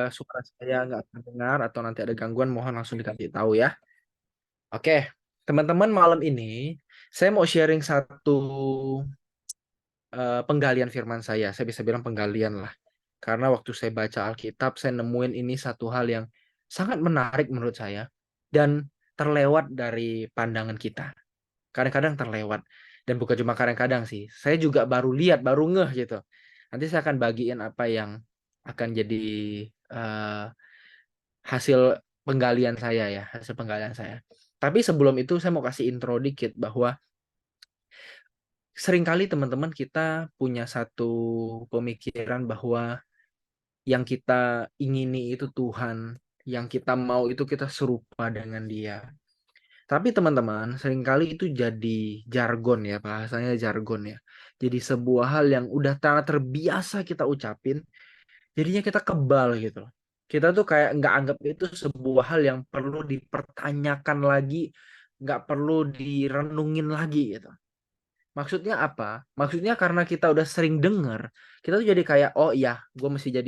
suara saya nggak terdengar atau nanti ada gangguan, mohon langsung dikasih tahu ya. Oke, teman-teman, malam ini saya mau sharing satu penggalian firman saya. Saya bisa bilang penggalian lah. Karena waktu saya baca Alkitab, saya nemuin ini satu hal yang sangat menarik menurut saya dan terlewat dari pandangan kita. Kadang-kadang terlewat, dan bukan cuma kadang-kadang sih. Saya juga baru lihat, baru ngeh gitu. Nanti saya akan bagiin apa yang akan jadi eh, hasil penggalian saya ya, hasil penggalian saya. Tapi sebelum itu saya mau kasih intro dikit bahwa seringkali teman-teman kita punya satu pemikiran bahwa yang kita ingini itu Tuhan, yang kita mau itu kita serupa dengan Dia. Tapi teman-teman, seringkali itu jadi jargon ya, bahasanya jargon ya. Jadi sebuah hal yang udah sangat terbiasa kita ucapin, jadinya kita kebal gitu. Kita tuh kayak nggak anggap itu sebuah hal yang perlu dipertanyakan lagi, nggak perlu direnungin lagi gitu. Maksudnya apa? Maksudnya karena kita udah sering dengar, kita tuh jadi kayak, oh iya,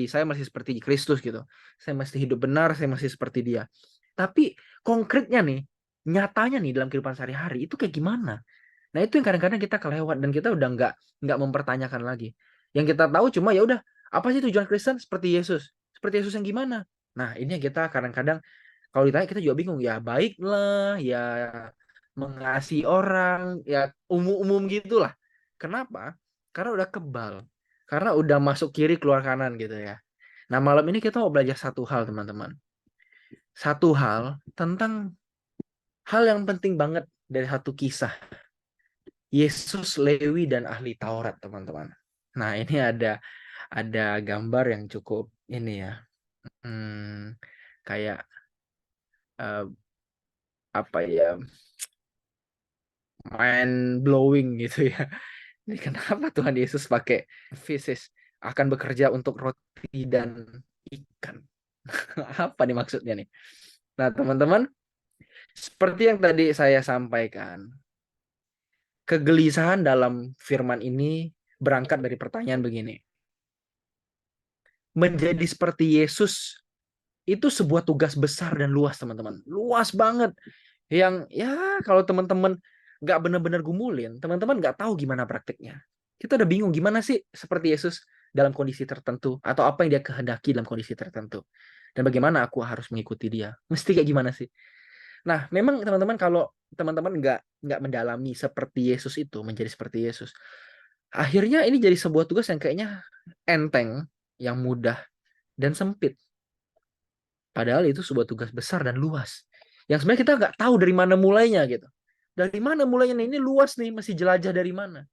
saya masih seperti Kristus gitu. Saya masih hidup benar, saya masih seperti dia. Tapi konkretnya nih, nyatanya nih dalam kehidupan sehari-hari itu kayak gimana? Nah itu yang kadang-kadang kita kelewat dan kita udah nggak mempertanyakan lagi. Yang kita tahu cuma ya udah, apa sih tujuan Kristen seperti Yesus? Seperti Yesus yang gimana? Nah ini yang kita kadang-kadang kalau ditanya kita juga bingung. Ya baiklah, ya mengasihi orang, ya umum-umum gitulah. Kenapa? Karena udah kebal. Karena udah masuk kiri keluar kanan gitu ya. Nah malam ini kita mau belajar satu hal teman-teman. Satu hal tentang hal yang penting banget dari satu kisah. Yesus, Lewi, dan ahli Taurat, teman-teman. Nah, ini ada gambar yang cukup ini ya, kayak eh, apa ya, mind blowing gitu ya. Ini kenapa Tuhan Yesus pakai fisis akan bekerja untuk roti dan ikan? Apa nih maksudnya nih? Nah, teman-teman, seperti yang tadi saya sampaikan, kegelisahan dalam firman ini berangkat dari pertanyaan begini. Menjadi seperti Yesus itu sebuah tugas besar dan luas teman-teman, luas banget, yang ya kalau teman-teman nggak benar-benar gumulin, teman-teman nggak tahu gimana praktiknya. Kita udah bingung gimana sih seperti Yesus dalam kondisi tertentu, atau apa yang dia kehendaki dalam kondisi tertentu, dan bagaimana aku harus mengikuti dia, mesti kayak gimana sih. Nah memang teman-teman, kalau teman-teman nggak mendalami seperti Yesus itu, menjadi seperti Yesus, akhirnya ini jadi sebuah tugas yang kayaknya enteng, yang mudah dan sempit. Padahal itu sebuah tugas besar dan luas. Yang sebenarnya kita nggak tahu dari mana mulainya gitu. Dari mana mulainya nih? Ini luas nih, masih jelajah dari mana.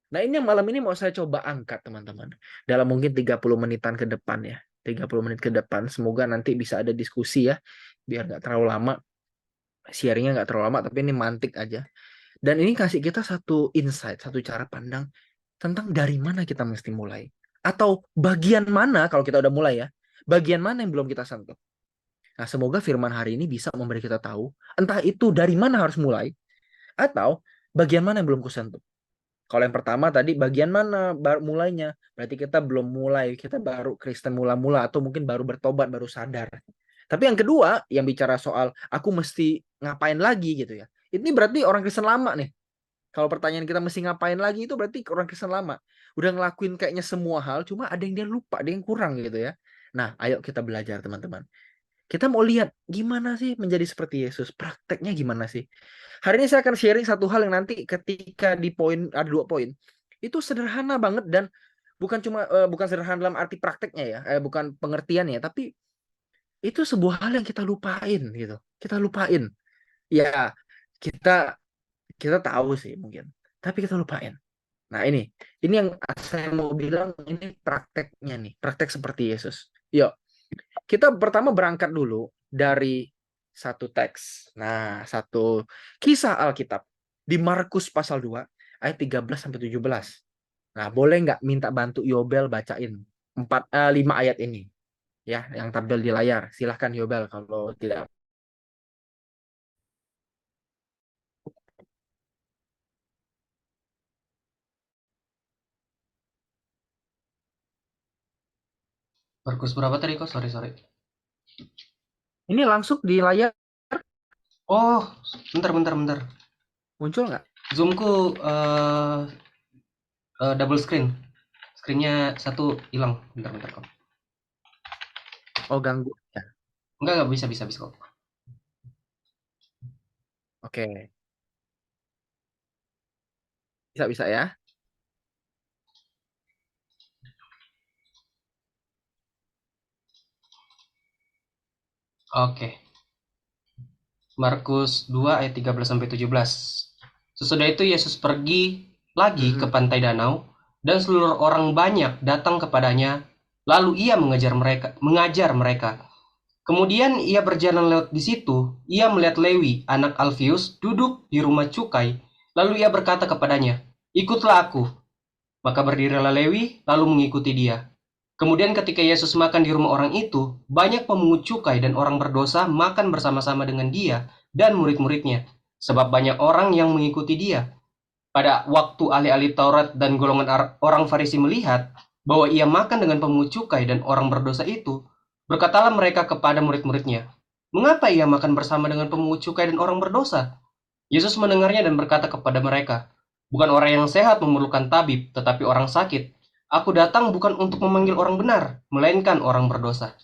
Nah ini yang malam ini mau saya coba angkat teman-teman. Dalam mungkin 30 menitan ke depan ya. 30 menit ke depan. Semoga nanti bisa ada diskusi ya. Biar nggak terlalu lama. Sharingnya nggak terlalu lama, tapi ini mantik aja. Dan ini kasih kita satu insight, satu cara pandang tentang dari mana kita mesti mulai. Atau bagian mana kalau kita udah mulai ya. Bagian mana yang belum kita sentuh. Nah, semoga firman hari ini bisa memberi kita tahu, entah itu dari mana harus mulai, atau bagian mana yang belum kusentuh. Kalau yang pertama tadi, bagian mana baru mulainya, berarti kita belum mulai, kita baru Kristen mula-mula, atau mungkin baru bertobat, baru sadar. Tapi yang kedua, yang bicara soal aku mesti ngapain lagi gitu ya. Ini berarti orang Kristen lama nih. Kalau pertanyaan kita mesti ngapain lagi, itu berarti orang Kristen lama. Udah ngelakuin kayaknya semua hal, cuma ada yang dia lupa, ada yang kurang gitu ya. Nah, ayo kita belajar teman-teman. Kita mau lihat gimana sih menjadi seperti Yesus. Prakteknya gimana sih? Hari ini saya akan sharing satu hal yang nanti ketika di poin, ada 2 poin. Itu sederhana banget dan bukan sederhana dalam arti prakteknya ya, bukan pengertiannya, tapi itu sebuah hal yang kita lupain gitu. Kita lupain. Ya, kita kita tahu sih mungkin, tapi kita lupain. Nah, ini yang saya mau bilang, ini prakteknya nih, praktek seperti Yesus. Yuk, kita pertama berangkat dulu dari satu teks. Nah, satu kisah Alkitab di Markus pasal 2 ayat 13 sampai 17. Nah, boleh nggak minta bantu Yobel bacain 5 ayat ini ya yang tampil di layar. Silahkan Yobel kalau tidak. Markus berapa tadi kok? Sorry, sorry. Ini langsung di layar Oh, bentar, bentar, bentar. muncul nggak? Zoomku double screen. Screennya satu hilang. Bentar, bentar kok. Oh, ganggu. Ya. Enggak, bisa, bisa, bisa kok. Oke, bisa-bisa ya. Oke. Markus 2 ayat 13 sampai 17. Sesudah itu Yesus pergi lagi ke Mm-mm. pantai danau dan seluruh orang banyak datang kepadanya, lalu ia mengajar mereka. Kemudian ia berjalan lewat di situ, ia melihat Lewi, anak Alfius, duduk di rumah cukai, lalu ia berkata kepadanya, "Ikutlah aku." Maka berdirilah Lewi, lalu mengikuti dia. Kemudian ketika Yesus makan di rumah orang itu, banyak pemungut cukai dan orang berdosa makan bersama-sama dengan dia dan murid-muridnya, sebab banyak orang yang mengikuti dia. Pada waktu ahli-ahli Taurat dan golongan orang Farisi melihat bahwa ia makan dengan pemungut cukai dan orang berdosa itu, berkatalah mereka kepada murid-muridnya, "Mengapa ia makan bersama dengan pemungut cukai dan orang berdosa?" Yesus mendengarnya dan berkata kepada mereka, "Bukan orang yang sehat memerlukan tabib, tetapi orang sakit. Aku datang bukan untuk memanggil orang benar, melainkan orang berdosa."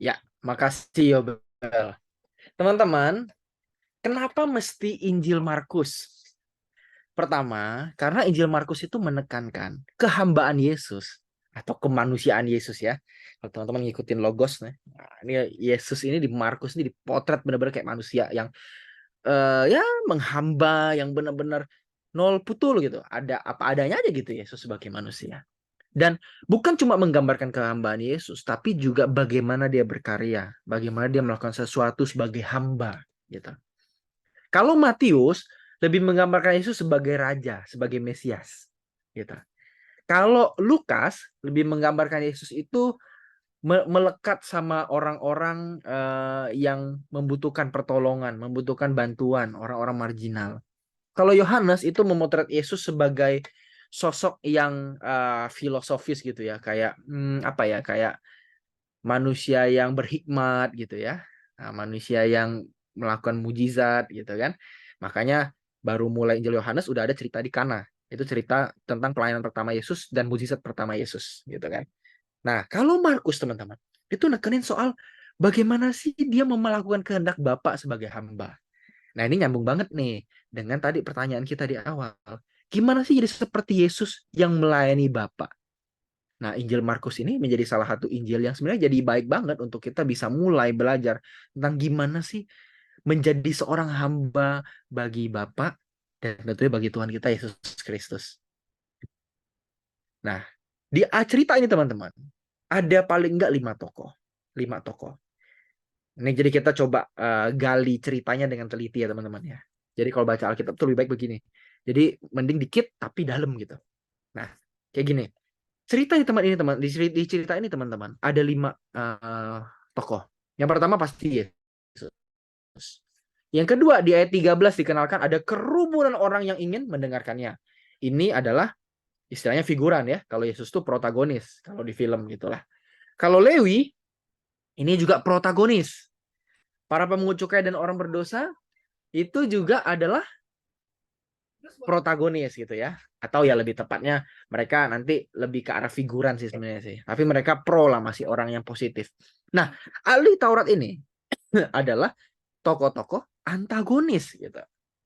Ya, makasih Yobel. Teman-teman, kenapa mesti Injil Markus? Pertama, karena Injil Markus itu menekankan kehambaan Yesus atau kemanusiaan Yesus ya. Kalau teman-teman ngikutin logos, nah, ini Yesus ini di Markus ini dipotret benar-benar kayak manusia yang ya menghamba, yang benar-benar nol putul gitu. Ada apa adanya aja gitu Yesus sebagai manusia. Dan bukan cuma menggambarkan kehambaan Yesus, tapi juga bagaimana dia berkarya, bagaimana dia melakukan sesuatu sebagai hamba gitu. Kalau Matius lebih menggambarkan Yesus sebagai raja, sebagai Mesias, gitu. Kalau Lukas lebih menggambarkan Yesus itu melekat sama orang-orang yang membutuhkan pertolongan, membutuhkan bantuan, orang-orang marginal. Kalau Yohanes itu memotret Yesus sebagai sosok yang filosofis gitu ya, kayak apa ya, kayak manusia yang berhikmat gitu ya. Nah, manusia yang melakukan mujizat gitu kan. Makanya baru mulai Injil Yohanes udah ada cerita di Kana. Itu cerita tentang pelayanan pertama Yesus dan mujizat pertama Yesus gitu kan. Nah, kalau Markus teman-teman, itu nekenin soal bagaimana sih dia melakukan kehendak Bapa sebagai hamba. Nah, ini nyambung banget nih dengan tadi pertanyaan kita di awal. Gimana sih jadi seperti Yesus yang melayani Bapa? Nah, Injil Markus ini menjadi salah satu Injil yang sebenarnya jadi baik banget untuk kita bisa mulai belajar tentang gimana sih menjadi seorang hamba bagi Bapa dan tentunya bagi Tuhan kita Yesus Kristus. Nah, di cerita ini teman-teman, ada paling enggak 5 tokoh. 5 tokoh. Ini jadi kita coba gali ceritanya dengan teliti ya teman-teman ya. Jadi kalau baca Alkitab tuh lebih baik begini. Jadi mending dikit tapi dalam gitu. Nah, kayak gini. Cerita di teman ini teman di cerita ini teman-teman ada 5 tokoh. Yang pertama pasti Yesus. Yang kedua di ayat 13 dikenalkan ada kerumunan orang yang ingin mendengarkannya. Ini adalah istilahnya figuran ya. Kalau Yesus tuh protagonis kalau di film gitulah. Kalau Lewi ini juga protagonis. Para pemungut cukai dan orang berdosa itu juga adalah protagonis gitu ya. Atau ya lebih tepatnya mereka nanti lebih ke arah figuran sih sebenarnya sih. Tapi mereka pro lah, masih orang yang positif. Nah, ahli Taurat ini adalah tokoh-tokoh antagonis gitu.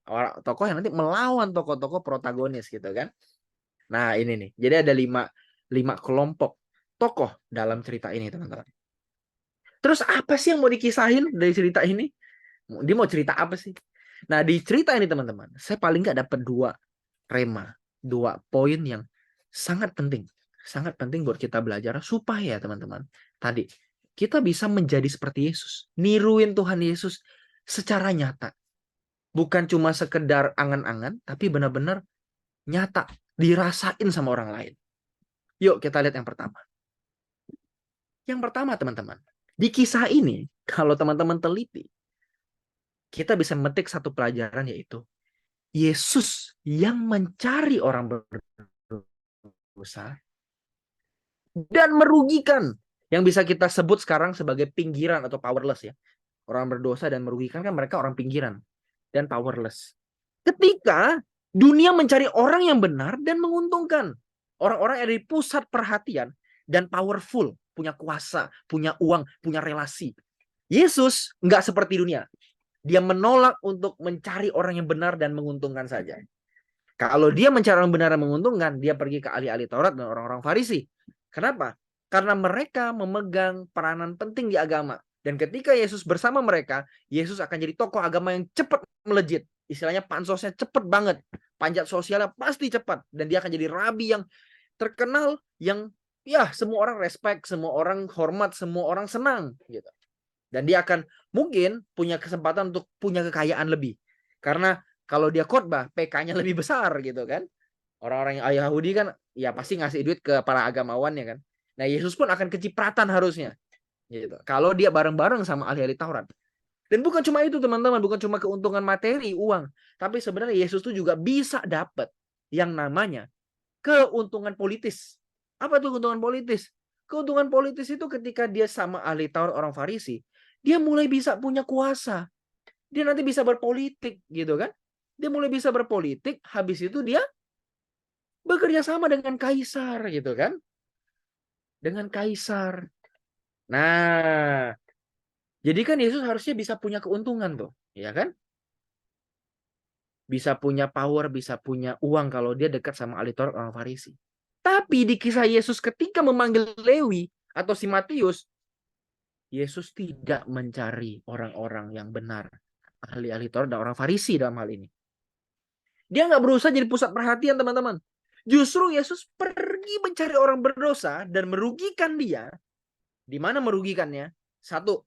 Orang tokoh yang nanti melawan tokoh-tokoh protagonis gitu kan. Nah, ini nih. Jadi ada lima kelompok tokoh dalam cerita ini, teman-teman. Terus apa sih yang mau dikisahin dari cerita ini? Dia mau cerita apa sih? Nah, di cerita ini teman-teman, saya paling nggak dapat dua rema, 2 poin yang sangat penting buat kita belajar supaya teman-teman tadi kita bisa menjadi seperti Yesus, niruin Tuhan Yesus secara nyata, bukan cuma sekedar angan-angan, tapi benar-benar nyata, dirasain sama orang lain. Yuk kita lihat yang pertama. Yang pertama teman-teman, di kisah ini kalau teman-teman teliti, kita bisa metik satu pelajaran yaitu Yesus yang mencari orang berdosa berdosa dan merugikan. Yang bisa kita sebut sekarang sebagai pinggiran atau powerless ya. Orang berdosa dan merugikan kan mereka orang pinggiran dan powerless. Ketika dunia mencari orang yang benar dan menguntungkan. Orang-orang yang ada di pusat perhatian dan powerful, punya kuasa, punya uang, punya relasi. Yesus nggak seperti dunia. Dia menolak untuk mencari orang yang benar dan menguntungkan saja. Kalau dia mencari orang benar dan menguntungkan, dia pergi ke ahli-ahli Taurat dan orang-orang Farisi. Kenapa? Karena mereka memegang peranan penting di agama. Dan ketika Yesus bersama mereka, Yesus akan jadi tokoh agama yang cepat melejit. Istilahnya pansosnya cepat banget. Panjat sosialnya pasti cepat. Dan dia akan jadi rabi yang terkenal, yang ya semua orang respect, semua orang hormat, semua orang senang. Gitu. Dan dia akan mungkin punya kesempatan untuk punya kekayaan lebih. Karena kalau dia khotbah, PK-nya lebih besar gitu kan. Orang-orang yang Yahudi kan ya pasti ngasih duit ke para agamawannya kan. Nah, Yesus pun akan kecipratan harusnya. Gitu. Kalau dia bareng-bareng sama ahli-ahli Taurat. Dan bukan cuma itu teman-teman, bukan cuma keuntungan materi, uang. Tapi sebenarnya Yesus tuh juga bisa dapat yang namanya keuntungan politis. Apa tuh keuntungan politis? Keuntungan politis itu ketika dia sama ahli Taurat orang Farisi, dia mulai bisa punya kuasa. Dia nanti bisa berpolitik gitu kan. Dia mulai bisa berpolitik, habis itu dia bekerja sama dengan kaisar gitu kan. Dengan kaisar. Nah, jadi kan Yesus harusnya bisa punya keuntungan tuh, ya kan? Bisa punya power, bisa punya uang kalau dia dekat sama ahli Taurat orang Farisi. Tapi di kisah Yesus ketika memanggil Lewi atau si Matius, Yesus tidak mencari orang-orang yang benar. Ahli-ahli Taurat dan orang Farisi dalam hal ini. Dia nggak berusaha jadi pusat perhatian teman-teman. Justru Yesus pergi mencari orang berdosa dan merugikan dia. Di mana merugikannya? Satu,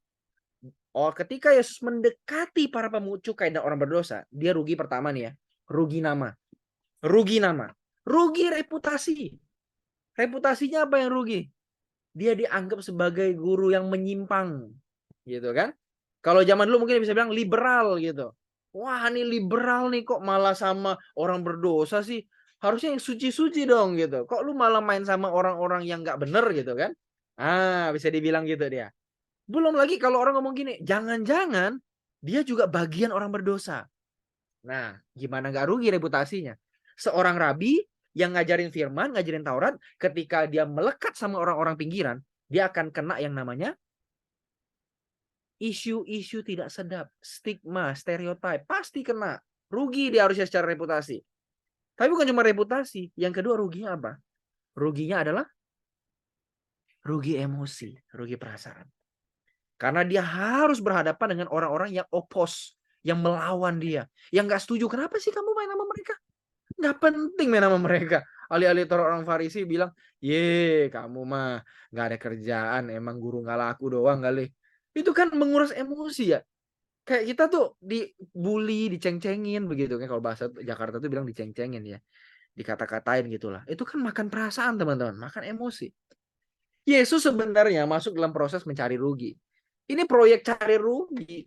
ketika Yesus mendekati para pemungut cukai dan orang berdosa, dia rugi pertama nih ya. Rugi nama. Rugi nama. Rugi reputasi. Reputasinya apa yang rugi? Dia dianggap sebagai guru yang menyimpang. Gitu kan? Kalau zaman dulu mungkin bisa bilang liberal gitu. Wah, ini liberal nih kok malah sama orang berdosa sih. Harusnya yang suci-suci dong gitu. Kok lu malah main sama orang-orang yang nggak bener gitu kan? Ah, bisa dibilang gitu dia. Belum lagi kalau orang ngomong gini, jangan-jangan dia juga bagian orang berdosa. Nah, gimana nggak rugi reputasinya? Seorang rabi yang ngajarin firman, ngajarin Taurat, ketika dia melekat sama orang-orang pinggiran, dia akan kena yang namanya isu-isu tidak sedap, stigma, stereotip, pasti kena. Rugi dia harusnya secara reputasi. Tapi bukan cuma reputasi, yang kedua ruginya apa? Ruginya adalah rugi emosi, rugi perasaan. Karena dia harus berhadapan dengan orang-orang yang oppose, yang melawan dia, yang nggak setuju. Kenapa sih kamu main sama mereka? Nggak penting main sama mereka. Alih-alih orang Farisi bilang, ye kamu mah nggak ada kerjaan, emang guru nggak laku doang kali. Itu kan menguras emosi ya. Kayak kita tuh dibully, diceng-cengin begitu kan, kalau bahasa Jakarta tuh bilang diceng-cengin ya, dikata-katain gitulah. Itu kan makan perasaan teman-teman, makan emosi. Yesus sebenarnya masuk dalam proses mencari rugi. Ini proyek cari rugi.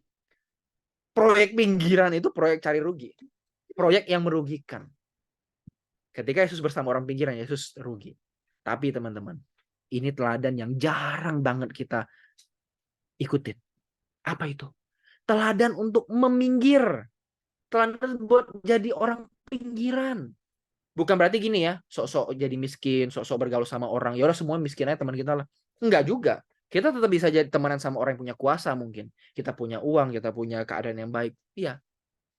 Proyek pinggiran itu proyek cari rugi. Proyek yang merugikan. Ketika Yesus bersama orang pinggiran, Yesus rugi. Tapi teman-teman, ini teladan yang jarang banget kita ikutin. Apa itu? Teladan untuk meminggir. Teladan buat jadi orang pinggiran. Bukan berarti gini ya, sok-sok jadi miskin, sok-sok bergaul sama orang. Ya udah semua miskin aja teman kita lah. Enggak juga. Kita tetap bisa jadi temenan sama orang yang punya kuasa mungkin. Kita punya uang, kita punya keadaan yang baik. Iya.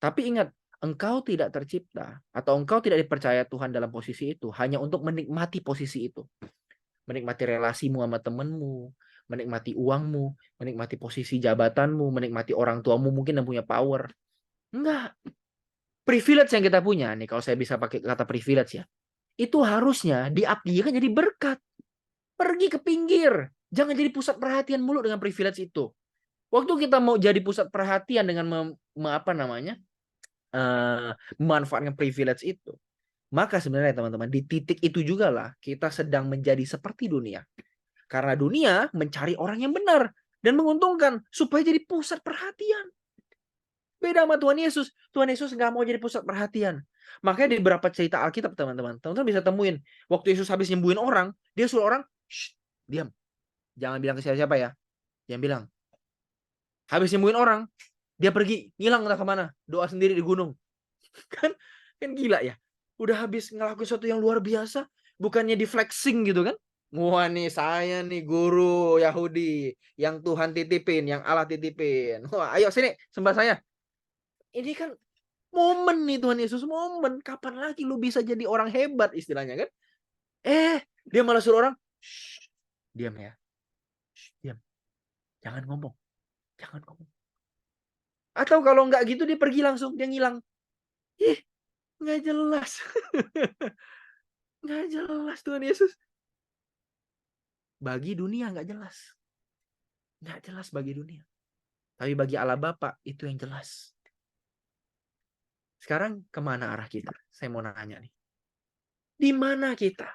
Tapi ingat, engkau tidak tercipta atau engkau tidak dipercaya Tuhan dalam posisi itu hanya untuk menikmati posisi itu. Menikmati relasimu sama temenmu, menikmati uangmu, menikmati posisi jabatanmu, menikmati orang tuamu mungkin yang punya power. Enggak. Privilege yang kita punya nih, kalau saya bisa pakai kata privilege ya, itu harusnya diabdikan jadi berkat. Pergi ke pinggir. Jangan jadi pusat perhatian mulu dengan privilege itu. Waktu kita mau jadi pusat perhatian dengan apa namanya, memanfaatkan privilege itu, maka sebenarnya teman-teman di titik itu juga lah kita sedang menjadi seperti dunia. Karena dunia mencari orang yang benar dan menguntungkan supaya jadi pusat perhatian. Beda sama Tuhan Yesus. Tuhan Yesus nggak mau jadi pusat perhatian. Makanya di beberapa cerita Alkitab, teman-teman bisa temuin waktu Yesus habis nyembuhin orang, dia suruh orang, "Shh, diam, jangan bilang ke siapa-siapa ya." Dia bilang, habis nyembuhin orang, dia pergi, ngilang entah kemana, doa sendiri di gunung. Kan kan gila ya. Udah habis ngelakuin sesuatu yang luar biasa, bukannya di flexing gitu kan. Wah nih saya nih guru Yahudi yang Tuhan titipin, yang Allah titipin. Wah, ayo sini sembah saya. Ini kan momen nih Tuhan Yesus, momen. Kapan lagi lu bisa jadi orang hebat istilahnya kan? Dia malah suruh orang, "Shh, diam ya. Shh, diam. Jangan ngomong. Jangan ngomong." Atau kalau nggak gitu dia pergi langsung, dia ngilang. Ih, nggak jelas. Nggak jelas Tuhan Yesus. Bagi dunia nggak jelas. Nggak jelas bagi dunia. Tapi bagi Allah Bapa itu yang jelas. Sekarang kemana arah kita? Saya mau nanya nih. Di mana kita?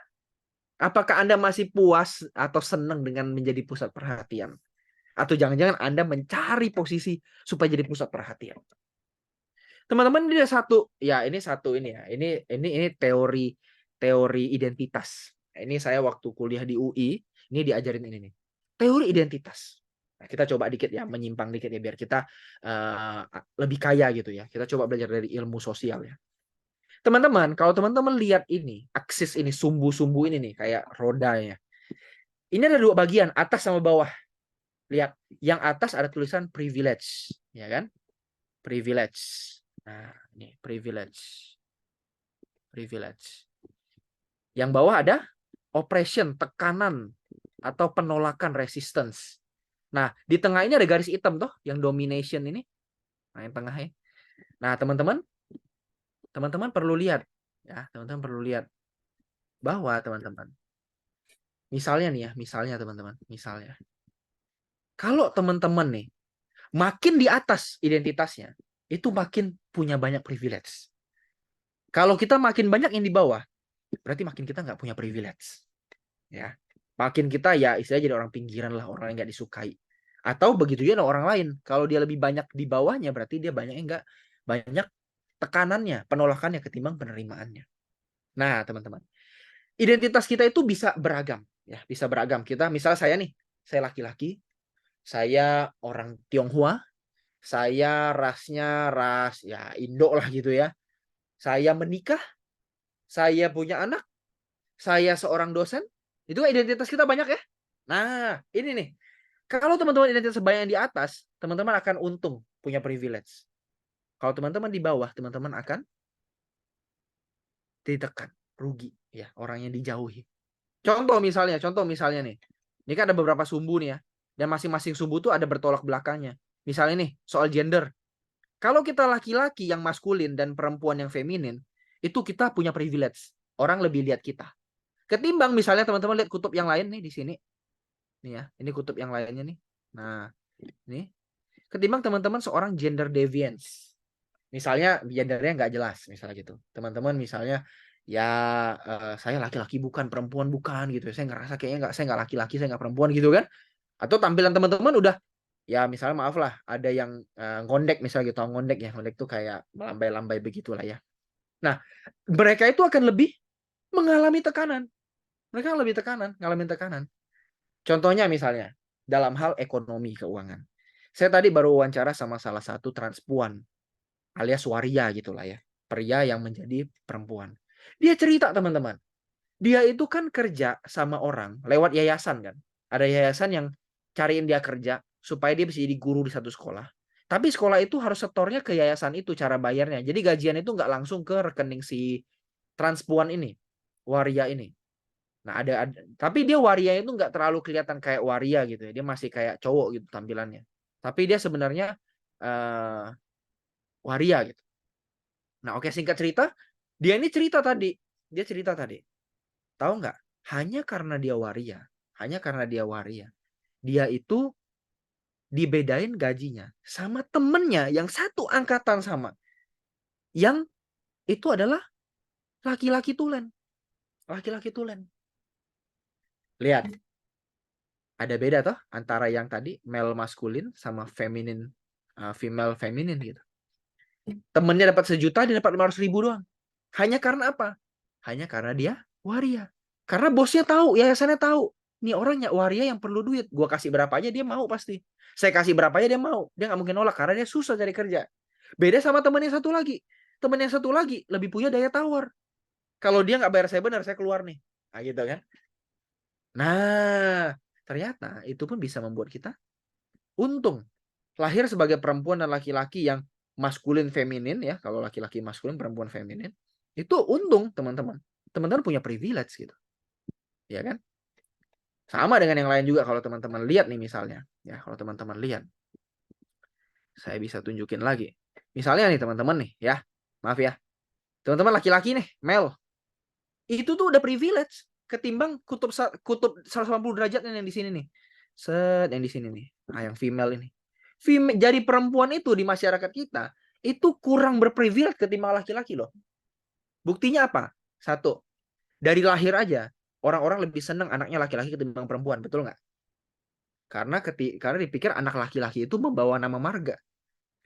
Apakah Anda masih puas atau senang dengan menjadi pusat perhatian? Atau jangan-jangan Anda mencari posisi supaya jadi pusat perhatian? Teman-teman, ini ada satu, ya ini satu ini ya. Ini teori identitas. Ini saya waktu kuliah di UI, ini diajarin ini nih. Teori identitas. Nah, kita coba dikit ya, menyimpang dikit ya biar kita lebih kaya gitu ya. Kita coba belajar dari ilmu sosial ya. Teman-teman, kalau teman-teman lihat ini, aksis ini, sumbu-sumbu ini nih, kayak roda ya. Ini ada dua bagian, atas sama bawah. Lihat, yang atas ada tulisan privilege, ya kan? Privilege. Nah, ini privilege. Privilege. Yang bawah ada oppression, tekanan atau penolakan, resistance. Nah, di tengah ini ada garis hitam toh, yang domination ini. Nah, yang tengah ya. Nah, teman-teman perlu lihat ya, teman-teman perlu lihat bahwa teman-teman, misalnya nih ya, misalnya teman-teman, misalnya kalau teman-teman nih makin di atas identitasnya, itu makin punya banyak privilege. Kalau kita makin banyak yang di bawah, berarti makin kita nggak punya privilege. Ya, makin kita ya istilahnya jadi orang pinggiran lah, orang yang nggak disukai. Atau begitu juga orang lain. Kalau dia lebih banyak di bawahnya, berarti dia banyak yang nggak banyak tekanannya, penolakannya ketimbang penerimaannya. Nah, teman-teman, identitas kita itu bisa beragam, ya, bisa beragam. Kita, misalnya saya nih, saya laki-laki, saya orang Tionghoa, saya rasnya ras ya Indo lah gitu ya. Saya menikah, saya punya anak, saya seorang dosen. Itu kan identitas kita banyak ya. Nah, ini nih. Kalau teman-teman identitas banyak yang di atas, teman-teman akan untung, punya privilege. Kalau teman-teman di bawah, teman-teman akan ditekan, rugi, ya, orang yang dijauhi. Contoh misalnya nih. Ini kan ada beberapa sumbu nih ya. Dan masing-masing sumbu tuh ada bertolak belakangnya. Misalnya nih, soal gender. Kalau kita laki-laki yang maskulin dan perempuan yang feminin, itu kita punya privilege. Orang lebih lihat kita. Ketimbang misalnya teman-teman lihat kutub yang lain nih di sini. Nih ya, ini kutub yang lainnya nih. Nah, ini. Ketimbang teman-teman seorang gender deviance. Misalnya gendernya nggak jelas, misalnya gitu. Teman-teman misalnya ya saya laki-laki bukan, perempuan bukan gitu. Saya ngerasa kayaknya nggak, saya nggak laki-laki, saya nggak perempuan gitu kan. Atau tampilan teman-teman udah ya misalnya maaf lah, ada yang ngondek misalnya gitu. Ngondek ya, ngondek tuh kayak melambai-lambai begitulah ya. Nah, mereka itu akan lebih mengalami tekanan. Mereka lebih ngalamin tekanan. Contohnya misalnya dalam hal ekonomi keuangan. Saya tadi baru wawancara sama salah satu transpuan alias waria gitulah ya. Pria yang menjadi perempuan. Dia cerita teman-teman. Dia itu kan kerja sama orang lewat yayasan kan. Ada yayasan yang cariin dia kerja supaya dia bisa jadi guru di satu sekolah. Tapi sekolah itu harus setornya ke yayasan itu cara bayarnya. Jadi gajian itu nggak langsung ke rekening si transpuan ini, waria ini. Nah ada tapi dia waria itu nggak terlalu kelihatan kayak waria gitu ya. Dia masih kayak cowok gitu tampilannya. Tapi dia sebenarnya waria gitu. Nah oke, singkat cerita, dia ini cerita tadi. Dia cerita tadi. Tahu nggak? Hanya karena dia waria. Hanya karena dia waria. Dia itu dibedain gajinya sama temennya yang satu angkatan sama. Yang itu adalah laki-laki tulen. Laki-laki tulen. Lihat. Ada beda toh antara yang tadi male maskulin sama female feminin gitu. Temennya dapat 1 juta, dia dapat 500 ribu doang. Hanya karena apa? Hanya karena dia waria. Karena bosnya tahu, yayasannya tahu. Nih orangnya waria yang perlu duit. Gua kasih berapa aja dia mau pasti. Saya kasih berapa aja dia mau. Dia nggak mungkin nolak karena dia susah cari kerja. Beda sama temen yang satu lagi. Temen yang satu lagi lebih punya daya tawar. Kalau dia nggak bayar saya benar, saya keluar nih. Nah gitu kan. Nah, ternyata itu pun bisa membuat kita untung. Lahir sebagai perempuan dan laki-laki yang maskulin feminin ya. Kalau laki-laki maskulin, perempuan feminin. Itu untung teman-teman. Teman-teman punya privilege gitu. Ya kan? Sama dengan yang lain juga kalau teman-teman lihat nih misalnya. Ya, kalau teman-teman lihat. Saya bisa tunjukin lagi. Misalnya nih teman-teman nih ya. Maaf ya. Teman-teman laki-laki nih, male. Itu tuh udah privilege ketimbang kutub 180 derajat yang di sini nih. Set yang di sini nih. Nah, yang female ini. Jadi perempuan itu di masyarakat kita itu kurang berprivilege ketimbang laki-laki loh. Buktinya apa? Satu, dari lahir aja orang-orang lebih senang anaknya laki-laki ketimbang perempuan, betul nggak? Karena dipikir anak laki-laki itu membawa nama marga.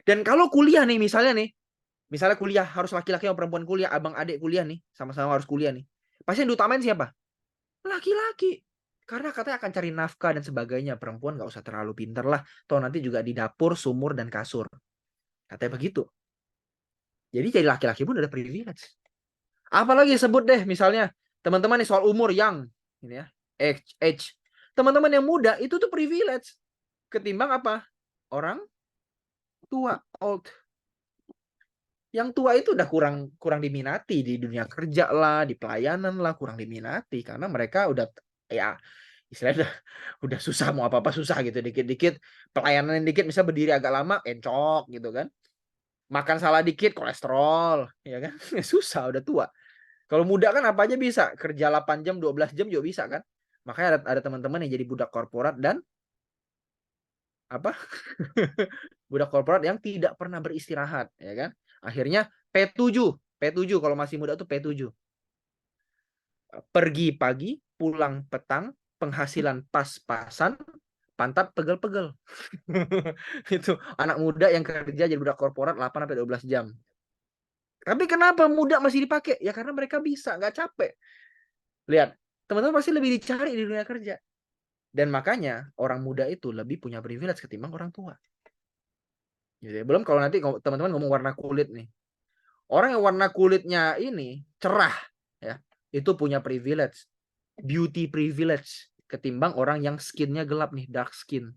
Dan kalau kuliah nih misalnya kuliah harus laki-laki sama perempuan kuliah, abang adik kuliah nih, sama-sama harus kuliah nih. Pasti yang diutamain siapa? Laki-laki. Karena katanya akan cari nafkah dan sebagainya. Perempuan nggak usah terlalu pinter lah. Toh nanti juga di dapur, sumur, dan kasur. Katanya begitu. Jadi jadi laki-laki pun ada privilege. Apalagi sebut deh misalnya teman-teman nih soal umur yang ini ya, age. Teman-teman yang muda itu tuh privilege ketimbang apa? Orang tua, old. Yang tua itu udah kurang kurang diminati di dunia kerja lah, di pelayanan lah, kurang diminati karena mereka udah ya istilahnya udah susah mau apa-apa susah gitu dikit-dikit pelayanan dikit bisa berdiri agak lama encok gitu kan. Makan salah dikit kolesterol, ya kan? Susah udah tua. Kalau muda kan apa aja bisa, kerja 8 jam, 12 jam juga bisa kan. Makanya ada teman-teman yang jadi budak korporat dan apa? Budak korporat yang tidak pernah beristirahat, ya kan? Akhirnya P7 kalau masih muda tuh P7. Pergi pagi, pulang petang, penghasilan pas-pasan, pantat pegel-pegel. Itu anak muda yang kerja jadi budak korporat 8 sampai 12 jam. Tapi kenapa muda masih dipakai? Ya karena mereka bisa, nggak capek. Lihat, teman-teman pasti lebih dicari di dunia kerja. Dan makanya orang muda itu lebih punya privilege ketimbang orang tua. Gitu ya. Belum kalau nanti teman-teman ngomong warna kulit nih. Orang yang warna kulitnya ini cerah ya, itu punya privilege, beauty privilege ketimbang orang yang skinnya gelap nih, dark skin.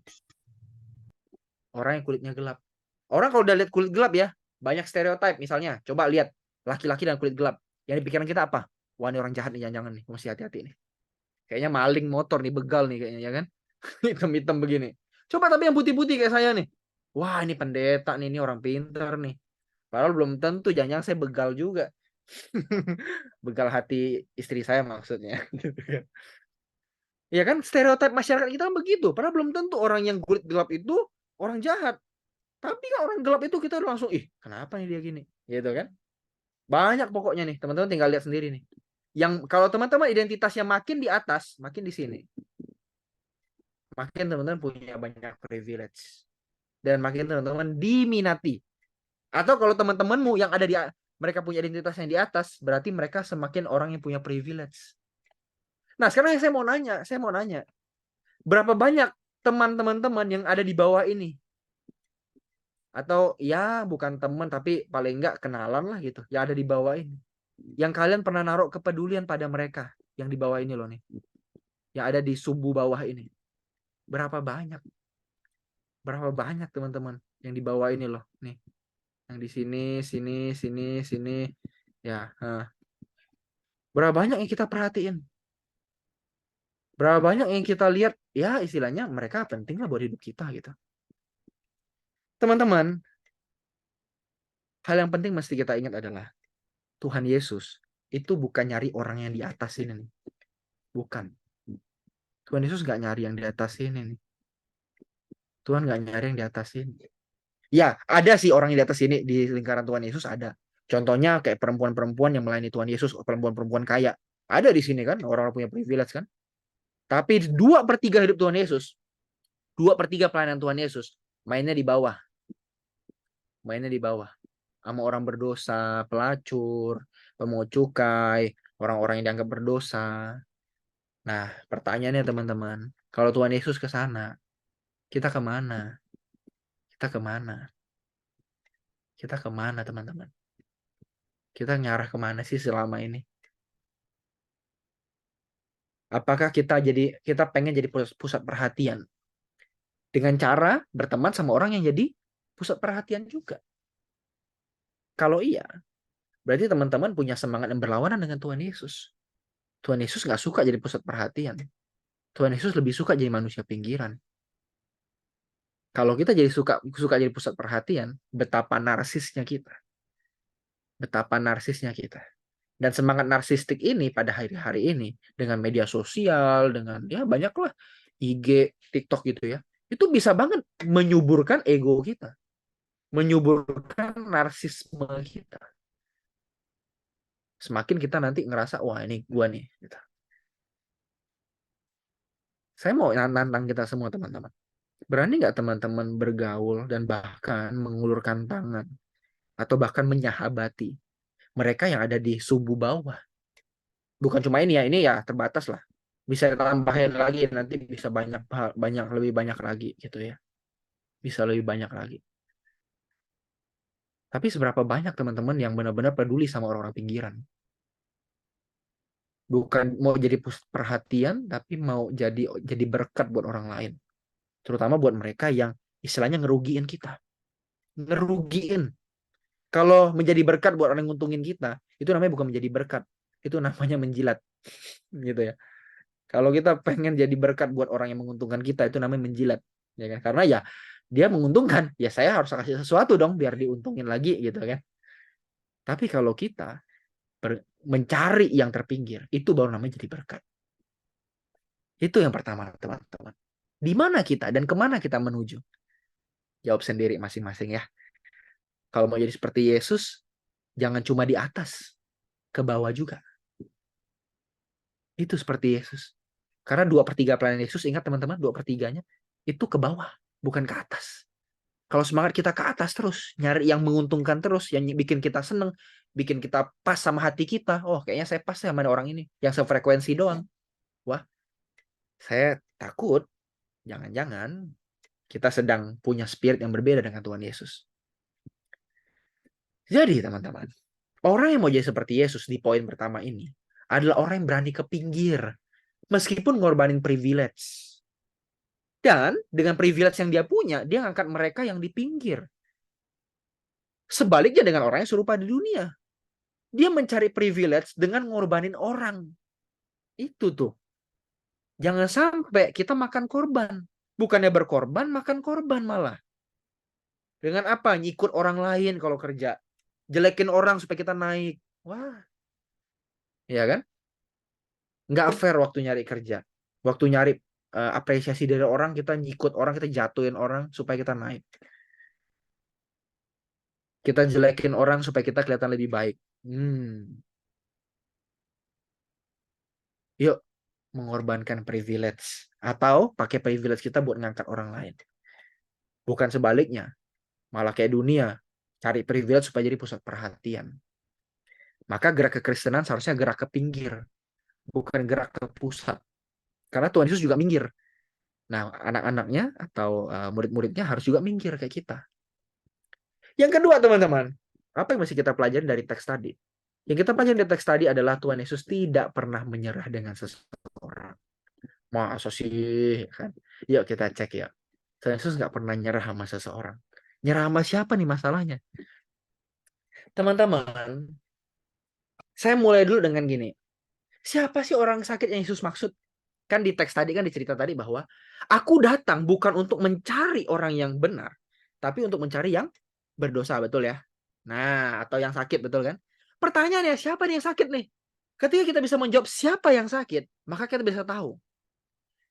Orang yang kulitnya gelap. Orang kalau udah lihat kulit gelap ya, banyak stereotip misalnya. Coba lihat laki-laki dan kulit gelap. Yang di pikiran kita apa? Wah, ini orang jahat nih, jangan-jangan nih, mesti hati-hati nih. Kayaknya maling motor nih, begal nih kayaknya ya kan. Hitam-hitam begini. Coba tapi yang putih-putih kayak saya nih. Wah, ini pendeta nih, ini orang pintar nih. Padahal belum tentu, jangan-jangan saya begal juga. Begal hati istri saya maksudnya. Ya kan, stereotip masyarakat kita kan begitu. Padahal belum tentu orang yang kulit gelap itu orang jahat. Tapi kan orang gelap itu kita langsung, ih kenapa nih dia gini? Gitu kan. Banyak pokoknya nih, teman-teman tinggal lihat sendiri nih. Yang kalau teman-teman identitasnya makin di atas, makin di sini. Makin teman-teman punya banyak privilege. Dan makin teman-teman diminati. Atau kalau teman-temanmu yang ada di mereka punya identitas yang di atas, berarti mereka semakin orang yang punya privilege. Nah, sekarang saya mau nanya, berapa banyak teman-teman yang ada di bawah ini? Atau ya bukan teman tapi paling enggak kenalan lah gitu, yang ada di bawah ini. Yang kalian pernah naruh kepedulian pada mereka yang di bawah ini loh nih. Yang ada di subu bawah ini. Berapa banyak? Berapa banyak teman-teman yang di bawah ini loh nih. Yang di sini, sini, sini, sini. Ya, berapa banyak yang kita perhatiin? Berapa banyak yang kita lihat? Ya, istilahnya mereka penting lah buat hidup kita gitu. Teman-teman, hal yang penting mesti kita ingat adalah Tuhan Yesus itu bukan nyari orang yang di atas ini nih. Bukan. Tuhan Yesus gak nyari yang di atas ini nih. Tuhan gak nyari yang di atas ini. Ya, ada sih orang yang di atas ini di lingkaran Tuhan Yesus ada. Contohnya kayak perempuan-perempuan yang melayani Tuhan Yesus, perempuan-perempuan kaya. Ada di sini kan, orang-orang punya privilege kan. Tapi 2/3 hidup Tuhan Yesus, 2/3 pelayanan Tuhan Yesus, mainnya di bawah. Mainnya di bawah. Sama orang berdosa, pelacur, pemungut cukai, orang-orang yang dianggap berdosa. Nah, pertanyaannya teman-teman, kalau Tuhan Yesus ke sana, kita kemana? Kita kemana? Kita kemana, teman-teman? Kita ngarah kemana sih selama ini? Apakah kita pengen jadi pusat perhatian dengan cara berteman sama orang yang jadi pusat perhatian juga? Kalau iya, berarti teman-teman punya semangat yang berlawanan dengan Tuhan Yesus. Tuhan Yesus nggak suka jadi pusat perhatian. Tuhan Yesus lebih suka jadi manusia pinggiran. Kalau kita jadi suka jadi pusat perhatian, betapa narsisnya kita. Betapa narsisnya kita. Dan semangat narsistik ini pada hari-hari ini dengan media sosial, dengan ya banyaklah IG, TikTok gitu ya. Itu bisa banget menyuburkan ego kita, menyuburkan narsisme kita. Semakin kita nanti ngerasa wah ini gua nih gitu. Saya mau nantang kita semua teman-teman. Berani nggak teman-teman bergaul dan bahkan mengulurkan tangan atau bahkan menyahabati mereka yang ada di subuh bawah? Bukan cuma ini ya terbatas lah. Bisa tambahin lagi nanti bisa banyak banyak lebih banyak lagi gitu ya. Bisa lebih banyak lagi. Tapi seberapa banyak teman-teman yang benar-benar peduli sama orang-orang pinggiran? Bukan mau jadi pusat perhatian, tapi mau jadi berkat buat orang lain. Terutama buat mereka yang istilahnya ngerugiin kita. Ngerugiin. Kalau menjadi berkat buat orang yang nguntungin kita, itu namanya bukan menjadi berkat. Itu namanya menjilat. Gitu ya. Kalau kita pengen jadi berkat buat orang yang menguntungkan kita, itu namanya menjilat. Ya kan? Karena ya dia menguntungkan, ya saya harus kasih sesuatu dong biar diuntungin lagi gitu kan. Tapi kalau kita mencari yang terpinggir, itu baru namanya jadi berkat. Itu yang pertama, teman-teman. Di mana kita dan kemana kita menuju? Jawab sendiri masing-masing ya. Kalau mau jadi seperti Yesus, jangan cuma di atas, ke bawah juga. Itu seperti Yesus. Karena 2/3 pelayanan Yesus, ingat teman-teman, 2/3-nya itu ke bawah, bukan ke atas. Kalau semangat kita ke atas terus, nyari yang menguntungkan terus, yang bikin kita seneng, bikin kita pas sama hati kita. Oh, kayaknya saya pas sama orang ini, yang sefrekuensi doang. Wah, saya takut, jangan-jangan kita sedang punya spirit yang berbeda dengan Tuhan Yesus. Jadi, teman-teman, orang yang mau jadi seperti Yesus di poin pertama ini adalah orang yang berani ke pinggir, meskipun ngorbanin privilege. Dan dengan privilege yang dia punya, dia ngangkat mereka yang di pinggir. Sebaliknya dengan orang yang serupa di dunia. Dia mencari privilege dengan ngorbanin orang. Itu tuh. Jangan sampai kita makan korban. Bukannya berkorban, makan korban malah. Dengan apa? Nyikut orang lain kalau kerja. Jelekin orang supaya kita naik. Wah. Ya kan? Nggak fair waktu nyari kerja. Waktu nyari apresiasi dari orang, kita nyikut orang, kita jatuhin orang supaya kita naik. Kita jelekin orang supaya kita kelihatan lebih baik. Yuk, mengorbankan privilege. Atau pakai privilege kita buat ngangkat orang lain. Bukan sebaliknya. Malah kayak dunia. Cari privilege supaya jadi pusat perhatian. Maka gerak kekristenan seharusnya gerak ke pinggir. Bukan gerak ke pusat. Karena Tuhan Yesus juga minggir. Nah, anak-anaknya atau murid-muridnya harus juga minggir kayak kita. Yang kedua, teman-teman. Apa yang mesti kita pelajari dari teks tadi? Yang kita pelajari dari teks tadi adalah Tuhan Yesus tidak pernah menyerah dengan seseorang. Masa sih? Kan? Yuk kita cek ya. Tuhan Yesus nggak pernah nyerah sama seseorang. Nyerah sama siapa nih masalahnya? Teman-teman, saya mulai dulu dengan gini. Siapa sih orang sakit yang Yesus maksud? Kan di teks tadi kan dicerita tadi bahwa aku datang bukan untuk mencari orang yang benar, tapi untuk mencari yang berdosa, betul ya? Nah, atau yang sakit, betul kan? Pertanyaannya, siapa nih yang sakit nih? Ketika kita bisa menjawab siapa yang sakit, maka kita bisa tahu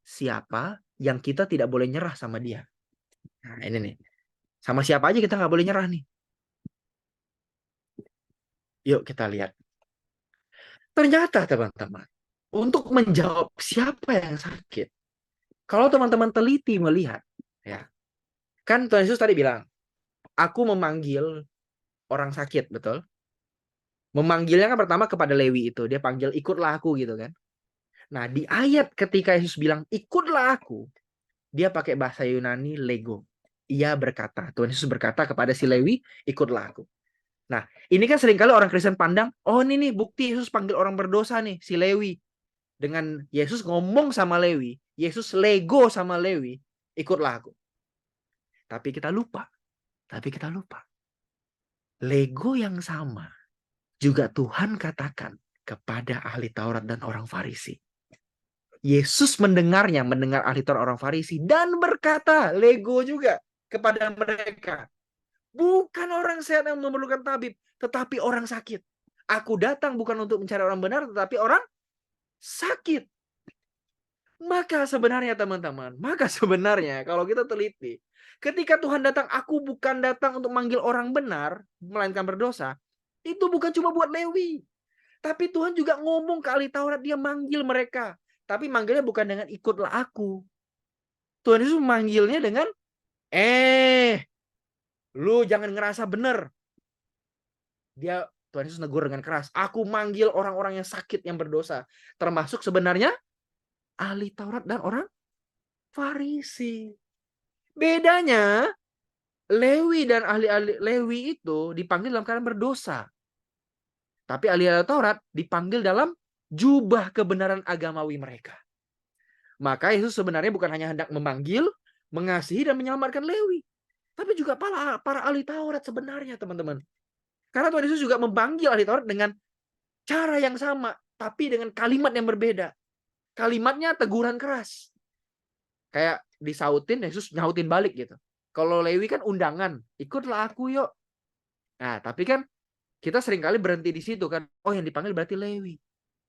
siapa yang kita tidak boleh nyerah sama dia. Nah, ini nih. Sama siapa aja kita nggak boleh nyerah nih. Yuk kita lihat. Ternyata teman-teman, untuk menjawab siapa yang sakit, kalau teman-teman teliti melihat, ya, kan Tuhan Yesus tadi bilang, aku memanggil orang sakit, betul? Memanggilnya kan pertama kepada Lewi itu, dia panggil ikutlah aku gitu kan. Nah, di ayat ketika Yesus bilang ikutlah aku, dia pakai bahasa Yunani lego. Ia berkata, Tuhan Yesus berkata kepada si Lewi, ikutlah aku. Nah, ini kan seringkali orang Kristen pandang, oh ini nih bukti Yesus panggil orang berdosa nih, si Lewi. Dengan Yesus ngomong sama Lewi, Yesus lego sama Lewi, ikutlah aku. Tapi kita lupa, lego yang sama juga Tuhan katakan kepada ahli Taurat dan orang Farisi. Yesus mendengar ahli Taurat orang Farisi dan berkata, lego juga kepada mereka. Bukan orang sehat yang memerlukan tabib, tetapi orang sakit. Aku datang bukan untuk mencari orang benar, tetapi orang sakit. Maka sebenarnya teman-teman, kalau kita teliti, ketika Tuhan datang, aku bukan datang untuk manggil orang benar, melainkan berdosa. Itu bukan cuma buat Lewi. Tapi Tuhan juga ngomong ke ahli Taurat, dia manggil mereka. Tapi manggilnya bukan dengan ikutlah aku. Tuhan Yesus manggilnya dengan, lu jangan ngerasa benar. Tuhan Yesus negur dengan keras. Aku manggil orang-orang yang sakit, yang berdosa. Termasuk sebenarnya ahli Taurat dan orang Farisi. Bedanya, Lewi dan ahli-ahli Lewi itu dipanggil dalam keadaan berdosa. Tapi ahli-ahli Taurat dipanggil dalam jubah kebenaran agamawi mereka. Maka Yesus sebenarnya bukan hanya hendak memanggil, mengasihi, dan menyelamatkan Lewi. Tapi juga para ahli Taurat sebenarnya, teman-teman. Karena Tuhan Yesus juga memanggil ahli Taurat dengan cara yang sama, tapi dengan kalimat yang berbeda. Kalimatnya teguran keras. Kayak disautin, Yesus nyautin balik gitu. Kalau Lewi kan undangan, ikutlah aku yuk. Nah, tapi kan kita seringkali berhenti di situ kan. Oh, yang dipanggil berarti Lewi.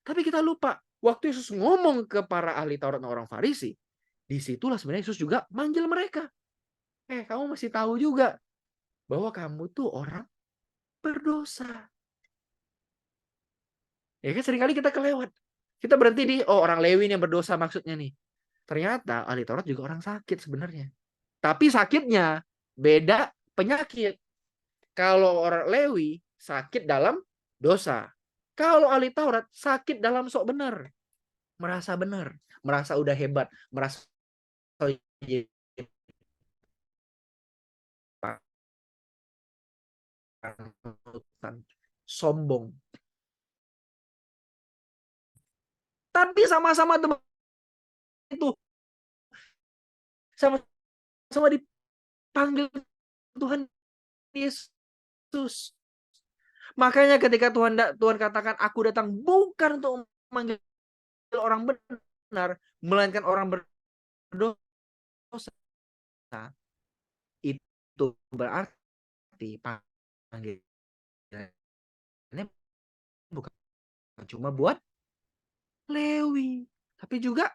Tapi kita lupa, waktu Yesus ngomong ke para ahli Taurat dan orang Farisi, disitulah sebenarnya Yesus juga manggil mereka. Kamu masih tahu juga bahwa kamu tuh orang berdosa. Ya kan seringkali kita kelewat. Kita berhenti di, oh orang Lewi yang berdosa maksudnya nih. Ternyata ahli Taurat juga orang sakit sebenarnya. Tapi sakitnya beda penyakit. Kalau orang Lewi sakit dalam dosa. Kalau ahli Taurat sakit dalam sok benar. Merasa benar. Merasa udah hebat. Merasa sombong. Tapi sama-sama itu. Sama-sama dipanggil Tuhan Yesus. Makanya ketika Tuhan katakan, aku datang bukan untuk memanggil orang benar, melainkan orang berdosa. Itu berarti panggilannya bukan cuma buat Lewi, tapi juga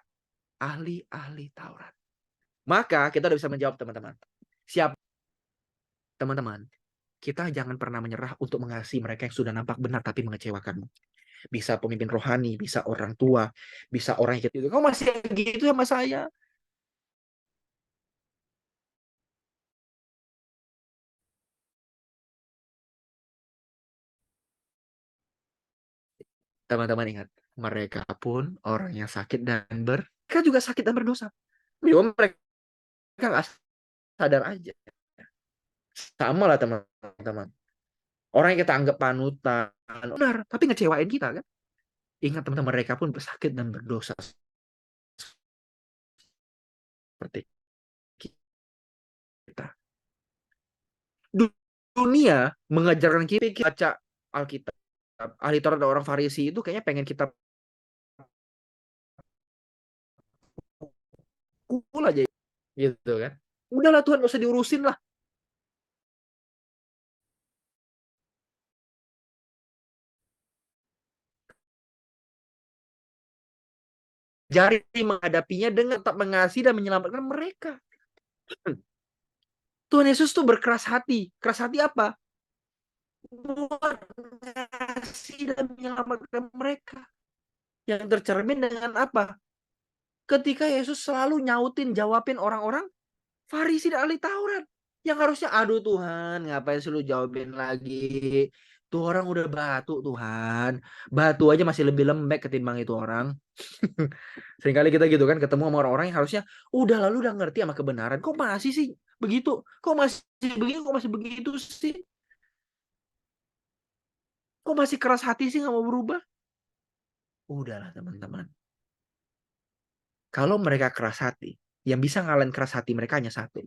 ahli-ahli Taurat. Maka kita udah bisa menjawab, teman-teman. Siapa? Teman-teman, kita jangan pernah menyerah untuk mengasihi mereka yang sudah nampak benar tapi mengecewakanmu. Bisa pemimpin rohani, bisa orang tua, bisa orang yang gitu. Kamu masih gitu sama saya. Teman-teman ingat, mereka pun orang yang sakit dan mereka juga sakit dan berdosa. Mereka nggak sadar aja. Sama lah teman-teman. Orang yang kita anggap panutan, benar, tapi ngecewain kita kan. Ingat teman-teman, mereka pun sakit dan berdosa seperti kita. Dunia mengajarkan kita baca Alkitab. Ahli Taurat dan orang Farisi itu kayaknya pengen kita pukul aja gitu kan. Udahlah Tuhan, gak usah diurusin lah. Jari menghadapinya dengan tetap mengasihi dan menyelamatkan mereka. Tuhan Yesus tuh berkeras hati. Keras hati apa? Buat mengasihi dan menyelamatkan mereka. Yang tercermin dengan apa? Ketika Yesus selalu jawabin orang-orang Farisi dan ahli Taurat. Yang harusnya, aduh Tuhan, ngapain sih lu jawabin lagi? Tuh orang udah batu, Tuhan. Batu aja masih lebih lembek ketimbang itu orang. Seringkali kita gitu kan ketemu sama orang-orang yang harusnya udah lalu udah ngerti sama kebenaran. Kok masih sih begitu? Kok masih begitu? Kok masih begitu sih? Kok masih keras hati sih nggak mau berubah? Udahlah teman-teman. Kalau mereka keras hati, yang bisa ngalahin keras hati mereka hanya satu.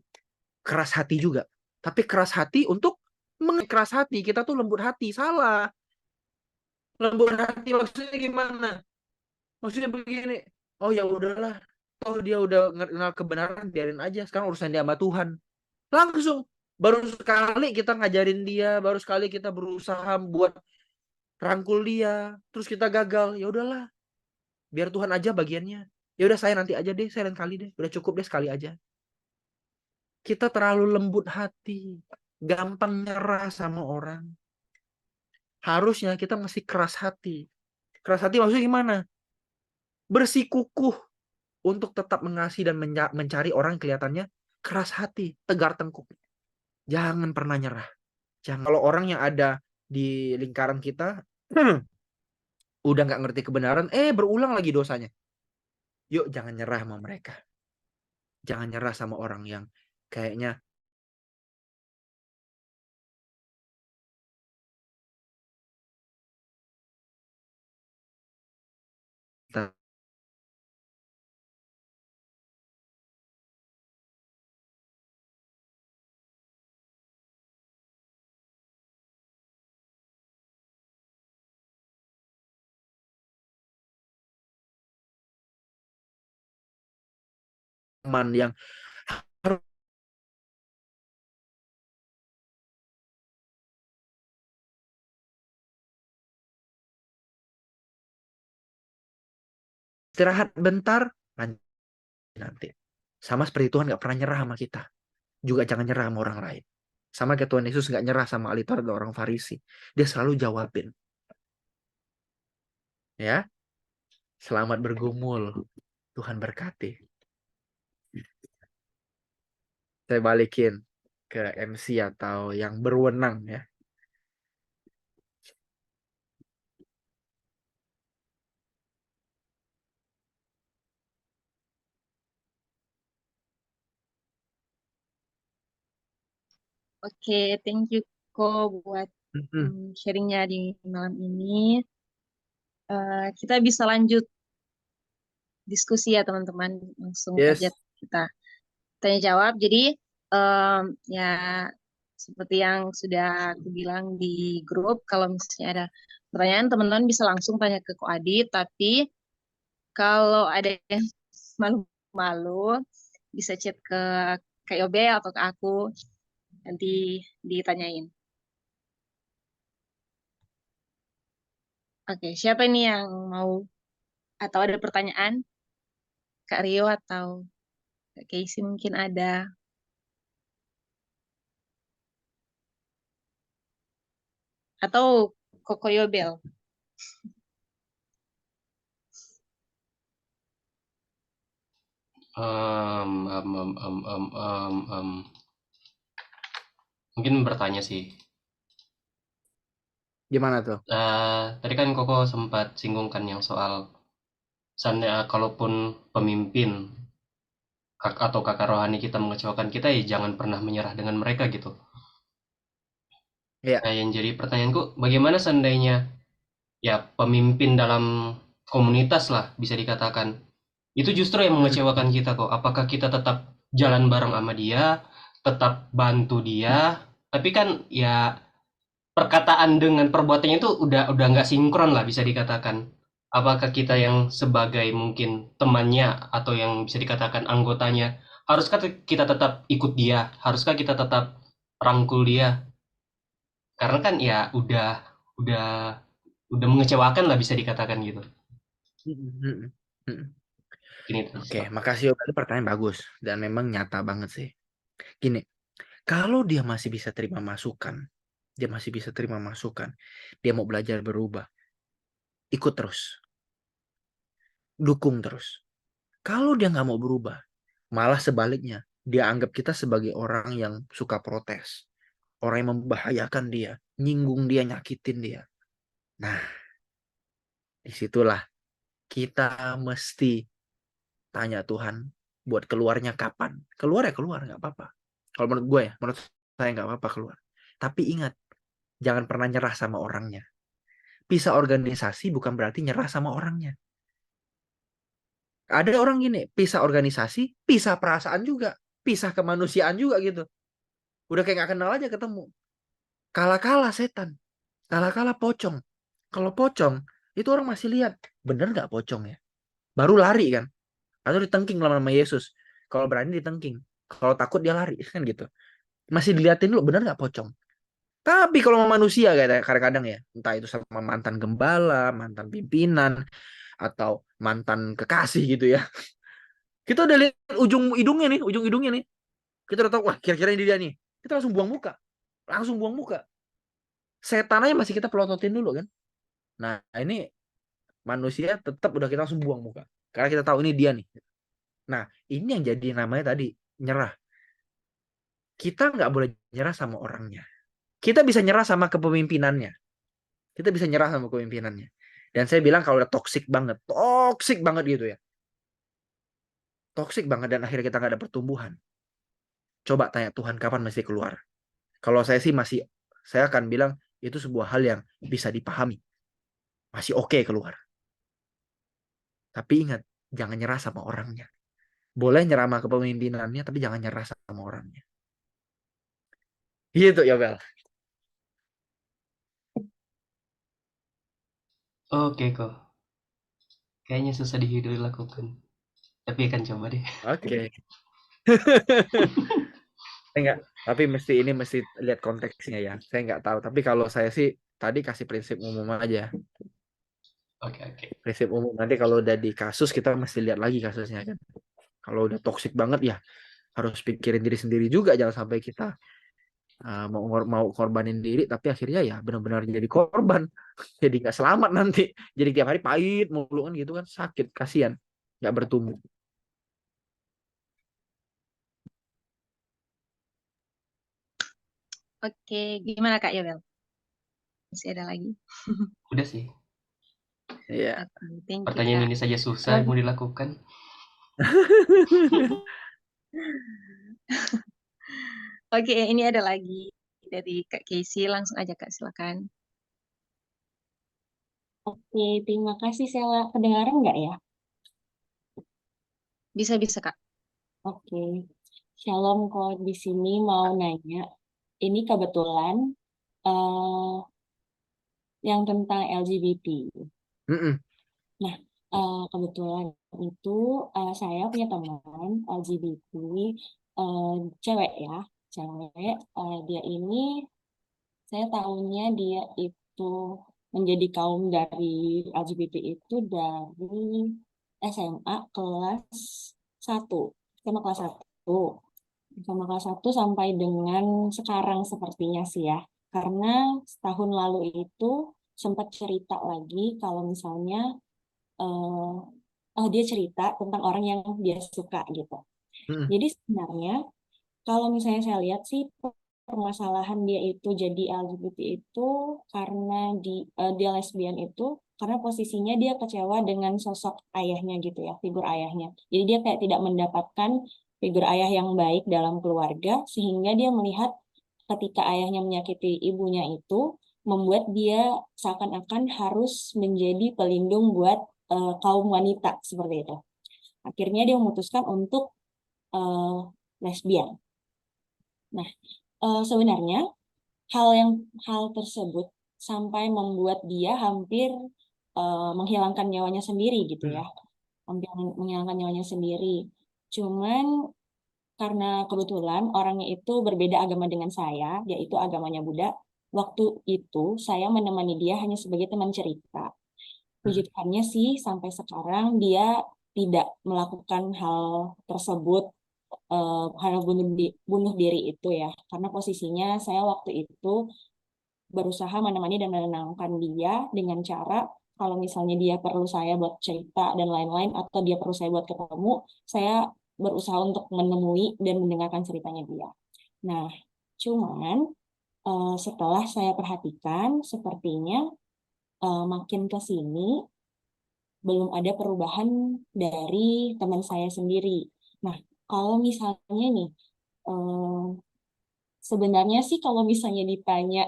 Keras hati juga. Tapi keras hati untuk keras hati. Kita tuh lembut hati. Salah. Lembut hati maksudnya gimana? Maksudnya begini. Oh ya udahlah. Oh dia udah kenal kebenaran, biarin aja. Sekarang urusan dia sama Tuhan. Langsung. Baru sekali kita ngajarin dia, baru sekali kita berusaha buat rangkul dia, terus kita gagal. Ya udahlah, biar Tuhan aja bagiannya. Ya udah saya nanti aja deh, saya lain kali deh. Udah cukup deh sekali aja. Kita terlalu lembut hati, gampang nyerah sama orang. Harusnya kita mesti keras hati. Keras hati maksudnya gimana? Bersikukuh untuk tetap mengasihi dan mencari orang yang kelihatannya keras hati, tegar tengkuk. Jangan pernah nyerah. Jangan. Kalau orang yang ada di lingkaran kita udah nggak ngerti kebenaran, berulang lagi dosanya. Yuk jangan nyerah sama mereka. Jangan nyerah sama orang yang kayaknya teman yang harus istirahat bentar, nanti. Sama seperti Tuhan nggak pernah nyerah sama kita. Juga jangan nyerah sama orang lain. Sama kayak Tuhan Yesus nggak nyerah sama ahli Taurat dan orang Farisi. Dia selalu jawabin. Ya, selamat bergumul. Tuhan berkati. Saya balikin ke MC atau yang berwenang ya. Oke, thank you Ko buat sharingnya di malam ini. Kita bisa lanjut diskusi ya teman-teman, langsung aja Yes. kita tanya jawab. Jadi ya seperti yang sudah aku bilang di grup, kalau misalnya ada pertanyaan teman-teman bisa langsung tanya ke Ko Adit, tapi kalau ada yang malu-malu bisa chat ke Kak Yobe atau ke aku, nanti ditanyain. Oke, siapa ini yang mau atau ada pertanyaan? Kak Rio atau Kak Casey mungkin ada. Atau Koko Yobel. Mungkin bertanya sih. Gimana tuh? Tadi kan Koko sempat singgungkan yang soal kalaupun pemimpin atau kakak rohani kita mengecewakan kita, ya jangan pernah menyerah dengan mereka gitu. Ya. Nah, yang jadi pertanyaanku, bagaimana seandainya ya pemimpin dalam komunitas lah bisa dikatakan itu justru yang mengecewakan kita kok. Apakah kita tetap jalan bareng sama dia, tetap bantu dia, tapi kan ya perkataan dengan perbuatannya itu udah nggak sinkron lah bisa dikatakan. Apakah kita yang sebagai mungkin temannya atau yang bisa dikatakan anggotanya, haruskah kita tetap ikut dia? Haruskah kita tetap rangkul dia? Karena kan ya udah udah mengecewakan lah bisa dikatakan gitu. Gini tuh. Oke, makasih Yoga. Itu pertanyaan bagus dan memang nyata banget sih. Gini, kalau dia masih bisa terima masukan, dia mau belajar berubah, ikut terus, dukung terus. Kalau dia nggak mau berubah, malah sebaliknya, dia anggap kita sebagai orang yang suka protes, orang yang membahayakan dia. nyinggung dia, nyakitin dia. Nah, disitulah kita mesti tanya Tuhan buat keluarnya kapan. Keluar ya keluar, nggak apa-apa. Kalau menurut gue ya, menurut saya nggak apa-apa keluar. Tapi ingat, jangan pernah nyerah sama orangnya. Pisah organisasi bukan berarti nyerah sama orangnya. Ada orang gini, pisah organisasi, pisah perasaan juga, pisah kemanusiaan juga gitu. Udah kayak nggak kenal aja ketemu. Kalah-kalah setan, kalah-kalah pocong. Kalau pocong, itu orang masih lihat, bener nggak pocong ya? Baru lari kan? Atau ditengking sama Yesus. Kalau berani ditengking. Kalau takut dia lari kan gitu. Masih diliatin lu bener nggak pocong. Tapi kalau sama manusia kayak kadang-kadang ya, entah itu sama mantan gembala, mantan pimpinan, atau mantan kekasih gitu ya. Kita udah lihat ujung hidungnya nih. Kita udah tahu, wah kira-kira ini dia nih. Kita langsung buang muka. Langsung buang muka. Setan aja masih kita pelototin dulu kan. Nah ini manusia tetap udah kita langsung buang muka. Karena kita tahu ini dia nih. Nah ini yang jadi namanya tadi, nyerah. Kita nggak boleh nyerah sama orangnya. Kita bisa nyerah sama kepemimpinannya. Kita bisa nyerah sama kepemimpinannya. Dan saya bilang kalau udah toksik banget gitu ya. Toksik banget dan akhirnya kita nggak ada pertumbuhan. Coba tanya Tuhan kapan mesti keluar. Kalau saya sih saya akan bilang itu sebuah hal yang bisa dipahami. Masih oke keluar. Tapi ingat, jangan nyerah sama orangnya. Boleh nyerah sama kepemimpinannya, tapi jangan nyerah sama orangnya. Gitu ya, Bel. Oke kok. Kayaknya susah dilakukan. Tapi akan coba deh. Oke. Enggak, tapi ini mesti lihat konteksnya ya. Saya nggak tahu. Tapi kalau saya sih tadi kasih prinsip umum aja. Oke. Prinsip umum. Nanti kalau udah di kasus kita mesti lihat lagi kasusnya kan. Kalau udah toksik banget ya harus pikirin diri sendiri juga. Jangan sampai kita mau korbanin diri tapi akhirnya ya benar-benar jadi korban. Jadi nggak selamat nanti. Jadi tiap hari pahit mulu kan gitu kan, sakit, kasihan, nggak bertumbuh. Oke, gimana Kak Yobel? Masih ada lagi? Udah sih. Iya. Oke, thank you Pertanyaan Kak. ini saja susah Kalau mau dilakukan. Oke, ini ada lagi dari Kak Casey. Langsung aja Kak, silakan. Oke, terima kasih Sela. Kedengaran nggak ya? Bisa-bisa Kak. Oke. Shalom, kok di sini mau nanya. Ini kebetulan eh, yang tentang LGBT. Mm-mm. Nah, kebetulan itu saya punya teman LGBT eh, cewek ya, cewek. Dia ini saya tahunya dia itu menjadi kaum dari LGBT itu dari SMA kelas 1, SMA kelas 1. Sama kelas 1 sampai dengan sekarang sepertinya sih ya. Karena setahun lalu itu sempat cerita lagi kalau misalnya dia cerita tentang orang yang dia suka gitu. Mm-mm. Jadi sebenarnya kalau misalnya saya lihat sih permasalahan dia itu jadi LGBT itu karena dia lesbian itu karena posisinya dia kecewa dengan sosok ayahnya gitu ya, figur ayahnya. Jadi dia kayak tidak mendapatkan figur ayah yang baik dalam keluarga sehingga dia melihat ketika ayahnya menyakiti ibunya itu membuat dia seakan-akan harus menjadi pelindung buat kaum wanita seperti itu. Akhirnya dia memutuskan untuk eh, lesbian. Nah, sebenarnya hal tersebut sampai membuat dia hampir menghilangkan nyawanya sendiri gitu ya, hampir menghilangkan nyawanya sendiri. Cuman karena kebetulan orangnya itu berbeda agama dengan saya, yaitu agamanya Buddha. Waktu itu saya menemani dia hanya sebagai teman cerita. Puji Tuhannya sih sampai sekarang dia tidak melakukan hal tersebut, hal bunuh diri itu ya, karena posisinya saya waktu itu berusaha menemani dan menenangkan dia dengan cara kalau misalnya dia perlu saya buat cerita dan lain-lain atau dia perlu saya buat ketemu, saya berusaha untuk menemui dan mendengarkan ceritanya dia. Nah, cuman setelah saya perhatikan, sepertinya makin ke sini belum ada perubahan dari teman saya sendiri. Nah, kalau misalnya nih, eh, sebenarnya sih kalau misalnya ditanya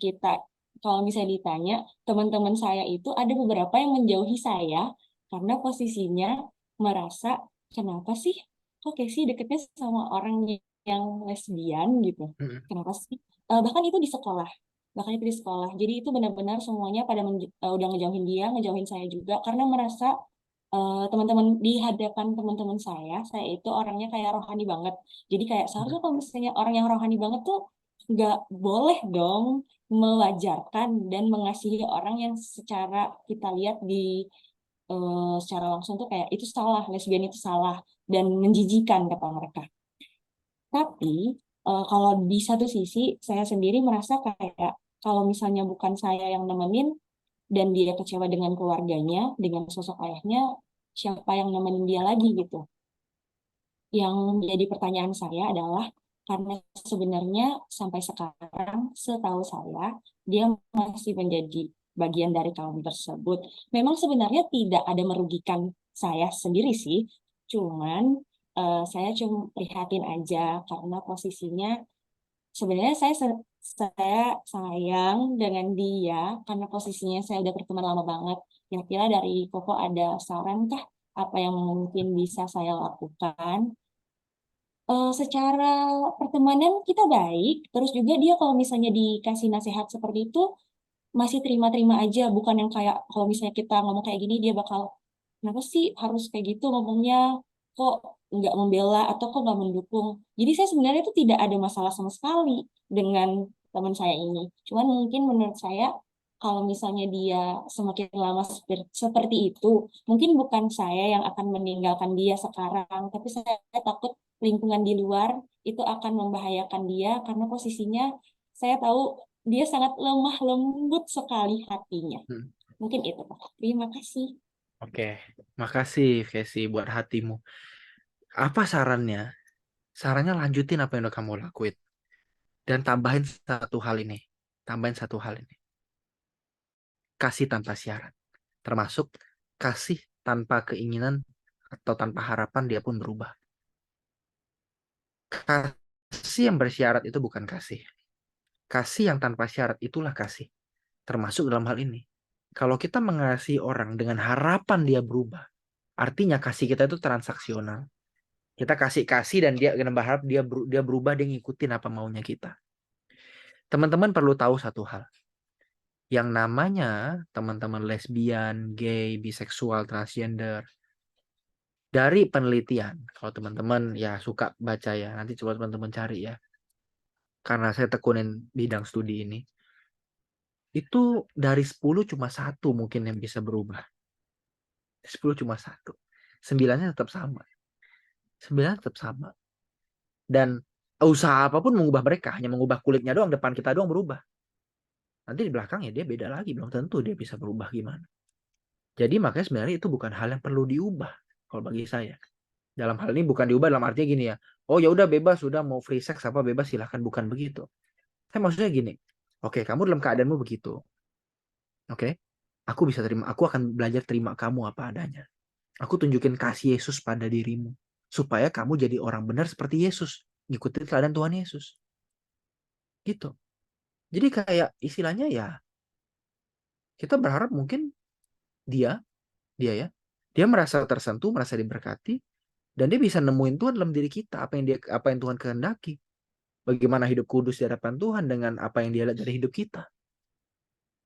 kita, kalau misalnya ditanya, teman-teman saya itu ada beberapa yang menjauhi saya karena posisinya merasa, kenapa sih kok Casey deketnya sama orang yang lesbian gitu? Mm-mm. Kenapa sih? Bahkan itu di sekolah. Bahkan itu di sekolah. Jadi itu benar-benar semuanya pada udah ngejauhin dia, ngejauhin saya juga karena merasa teman-teman di hadapan teman-teman saya itu orangnya kayak rohani banget. Jadi kayak seharusnya kalau misalnya orang yang rohani banget tuh nggak boleh dong mewajarkan dan mengasihi orang yang secara kita lihat di secara langsung tuh kayak itu salah, lesbian itu salah dan menjijikan kata mereka. Tapi kalau di satu sisi saya sendiri merasa kayak kalau misalnya bukan saya yang nemenin dan dia kecewa dengan keluarganya, dengan sosok ayahnya, siapa yang nemenin dia lagi gitu. Yang menjadi pertanyaan saya adalah karena sebenarnya sampai sekarang setahu saya dia masih menjadi bagian dari kaum tersebut. Memang sebenarnya tidak ada merugikan saya sendiri sih, cuman saya cuma prihatin aja karena posisinya sebenarnya saya sayang dengan dia karena posisinya saya udah berteman lama banget. Kira-kira dari Koko ada saran kah apa yang mungkin bisa saya lakukan? Secara pertemanan kita baik, terus juga dia kalau misalnya dikasih nasihat seperti itu masih terima-terima aja, bukan yang kayak kalau misalnya kita ngomong kayak gini dia bakal kenapa sih harus kayak gitu ngomongnya, kok nggak membela atau kok nggak mendukung. Jadi saya sebenarnya itu tidak ada masalah sama sekali dengan teman saya ini. Cuman mungkin menurut saya kalau misalnya dia semakin lama seperti itu, mungkin bukan saya yang akan meninggalkan dia sekarang, tapi saya takut lingkungan di luar itu akan membahayakan dia karena posisinya saya tahu dia sangat lemah lembut sekali hatinya. Hmm. Mungkin itu, Pak. Terima kasih. Oke, makasih Casey buat hatimu. Apa sarannya? Sarannya lanjutin apa yang udah kamu lakuin. Dan tambahin satu hal ini. Tambahin satu hal ini. Kasih tanpa syarat. Termasuk kasih tanpa keinginan atau tanpa harapan dia pun berubah. Kasih yang bersyarat itu bukan kasih. Kasih yang tanpa syarat itulah kasih. Termasuk dalam hal ini. Kalau kita mengasihi orang dengan harapan dia berubah, artinya kasih kita itu transaksional. Kita kasih dan dia berharap dia berubah, dia ngikutin apa maunya kita. Teman-teman perlu tahu satu hal. Yang namanya teman-teman lesbian, gay, biseksual, transgender. Dari penelitian, kalau teman-teman ya suka baca ya, nanti coba teman-teman cari ya. Karena saya tekunin bidang studi ini. Itu dari 10 cuma satu mungkin yang bisa berubah. 10 cuma satu. 9-nya tetap sama. 9 tetap sama. Dan usaha apapun mengubah mereka, hanya mengubah kulitnya doang, depan kita doang berubah. Nanti di belakangnya dia beda lagi, belum tentu dia bisa berubah gimana. Jadi makanya sebenarnya itu bukan hal yang perlu diubah kalau bagi saya. Dalam hal ini bukan diubah dalam artinya gini ya. Oh ya udah bebas, sudah mau free sex apa bebas silahkan, bukan begitu. Saya maksudnya gini. Oke, kamu dalam keadaanmu begitu. Oke. Aku bisa terima, aku akan belajar terima kamu apa adanya. Aku tunjukin kasih Yesus pada dirimu supaya kamu jadi orang benar seperti Yesus, ngikutin keadaan Tuhan Yesus. Gitu. Jadi kayak istilahnya ya kita berharap mungkin dia ya, dia merasa tersentuh, merasa diberkati, dan dia bisa nemuin Tuhan dalam diri kita, apa yang Tuhan kehendaki. Bagaimana hidup kudus di hadapan Tuhan dengan apa yang dia lihat dari hidup kita.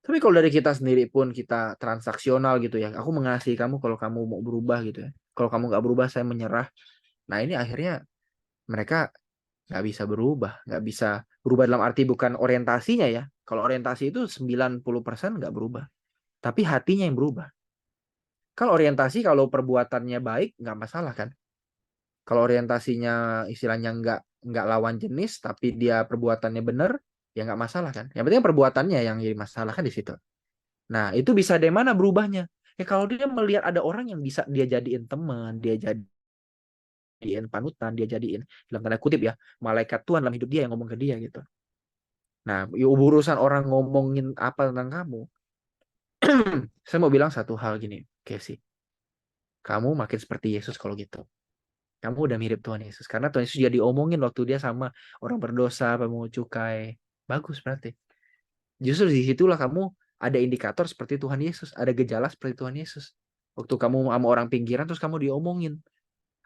Tapi kalau dari kita sendiri pun kita transaksional gitu ya, aku mengasihi kamu kalau kamu mau berubah gitu ya. Kalau kamu nggak berubah saya menyerah. Nah ini akhirnya mereka nggak bisa berubah, nggak bisa berubah dalam arti bukan orientasinya ya. Kalau orientasi itu 90% nggak berubah, tapi hatinya yang berubah. Kalau orientasi, kalau perbuatannya baik, nggak masalah kan. Kalau orientasinya istilahnya nggak lawan jenis, tapi dia perbuatannya benar, ya nggak masalah kan. Yang penting perbuatannya yang jadi masalah kan di situ. Nah itu bisa dari mana berubahnya? Ya kalau dia melihat ada orang yang bisa dia jadiin teman, dia jadiin panutan, dia jadiin dalam tanda kutip ya malaikat Tuhan dalam hidup dia yang ngomong ke dia gitu. Nah, urusan orang ngomongin apa tentang kamu, saya mau bilang satu hal gini, Casey. Kamu makin seperti Yesus kalau gitu. Kamu udah mirip Tuhan Yesus. Karena Tuhan Yesus juga diomongin waktu dia sama orang berdosa, pemungut cukai. Bagus berarti. Justru di situlah kamu ada indikator seperti Tuhan Yesus. Ada gejala seperti Tuhan Yesus. Waktu kamu sama orang pinggiran terus kamu diomongin.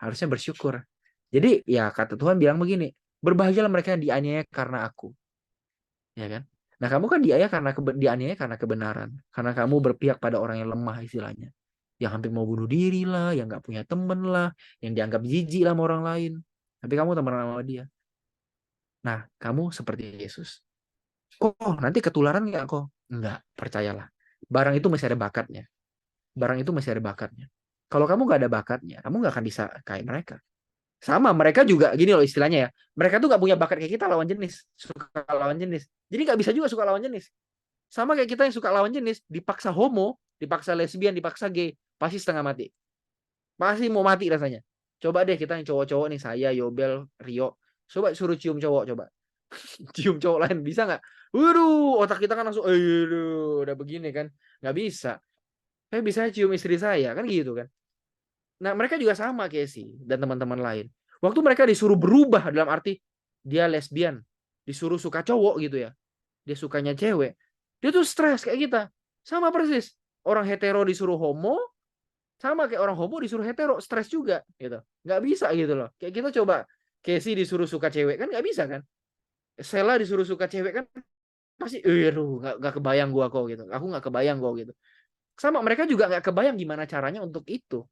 Harusnya bersyukur. Jadi ya kata Tuhan bilang begini. Berbahagialah mereka yang dianiaya karena aku. Ya kan? Nah kamu kan dianiaya karena kebenaran. Karena kamu berpihak pada orang yang lemah istilahnya. Yang hampir mau bunuh diri lah. Yang gak punya temen lah. Yang dianggap jijik lah sama orang lain. Tapi kamu teman sama dia. Nah kamu seperti Yesus. Kok nanti ketularan nggak kok? Nggak, percayalah. Barang itu masih ada bakatnya. Barang itu masih ada bakatnya. Kalau kamu nggak ada bakatnya, kamu nggak akan bisa kayak mereka. Sama, mereka juga gini loh istilahnya ya. Mereka tuh nggak punya bakat kayak kita lawan jenis. Suka lawan jenis. Jadi nggak bisa juga suka lawan jenis. Sama kayak kita yang suka lawan jenis, dipaksa homo, dipaksa lesbian, dipaksa gay, pasti setengah mati. Pasti mau mati rasanya. Coba deh kita yang cowok-cowok nih, saya, Yobel, Rio. Coba suruh cium cowok, coba. Cium cowok lain bisa nggak? Waduh, otak kita kan langsung, udah begini kan, nggak bisa. Saya bisa cium istri saya kan gitu kan. Nah mereka juga sama Casey dan teman-teman lain. Waktu mereka disuruh berubah dalam arti dia lesbian, disuruh suka cowok gitu ya, dia sukanya cewek, dia tuh stres kayak kita, sama persis. Orang hetero disuruh homo, sama kayak orang homo disuruh hetero, stres juga gitu. Nggak bisa gitu loh. Kayak kita coba Casey disuruh suka cewek kan nggak bisa kan. Sela disuruh suka cewek kan pasti nggak kebayang gua kok gitu, aku nggak kebayang kok gitu. Sama mereka juga nggak kebayang gimana caranya untuk itu,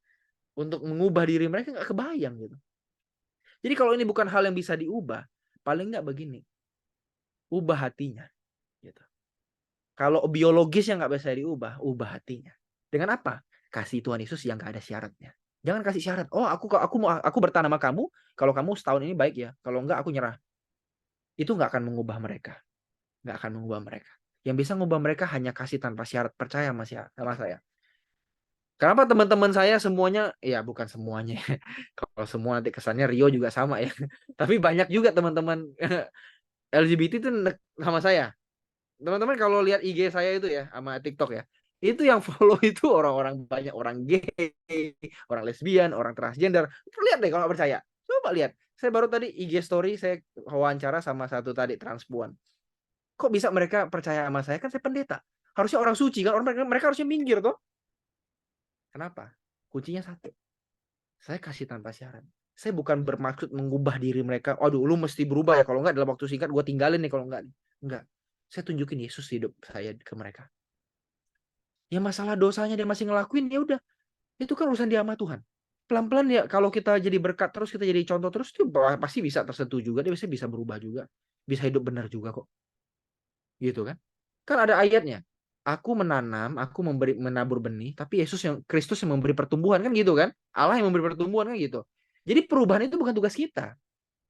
untuk mengubah diri mereka nggak kebayang gitu. Jadi kalau ini bukan hal yang bisa diubah, paling nggak begini, ubah hatinya gitu. Kalau biologis yang nggak bisa diubah, ubah hatinya. Dengan apa? Kasih Tuhan Yesus yang nggak ada syaratnya. Jangan kasih syarat. Oh, aku bertahan sama kamu kalau kamu setahun ini baik ya, kalau enggak aku nyerah. Itu nggak akan mengubah mereka. Nggak akan mengubah mereka. Yang bisa mengubah mereka hanya kasih tanpa syarat, percaya sama saya. Kenapa teman-teman saya semuanya, ya bukan semuanya. Kalau semua nanti kesannya Rio juga sama ya. Tapi banyak juga teman-teman LGBT itu sama saya. Teman-teman kalau lihat IG saya itu ya, sama TikTok ya, itu yang follow itu orang-orang banyak, orang gay, orang lesbian, orang transgender. Lihat deh kalau nggak percaya. Coba lihat. Saya baru tadi IG story, saya wawancara sama satu tadi transpuan. Kok bisa mereka percaya sama saya? Kan saya pendeta. Harusnya orang suci kan, mereka harusnya minggir toh. Kenapa? Kuncinya satu. Saya kasih tanpa syarat. Saya bukan bermaksud mengubah diri mereka. Aduh, lu mesti berubah ya. Kalau enggak dalam waktu singkat gue tinggalin nih kalau enggak. Enggak. Saya tunjukin Yesus hidup saya ke mereka. Ya masalah dosanya dia masih ngelakuin ya udah. Itu kan urusan dia sama Tuhan. Pelan-pelan ya kalau kita jadi berkat terus, kita jadi contoh terus, itu pasti bisa tersentuh juga. Dia bisa berubah juga. Bisa hidup benar juga kok. Gitu kan? Kan ada ayatnya. Aku menanam, aku menabur benih, tapi Kristus yang memberi pertumbuhan kan gitu kan? Allah yang memberi pertumbuhan kan gitu. Jadi perubahan itu bukan tugas kita.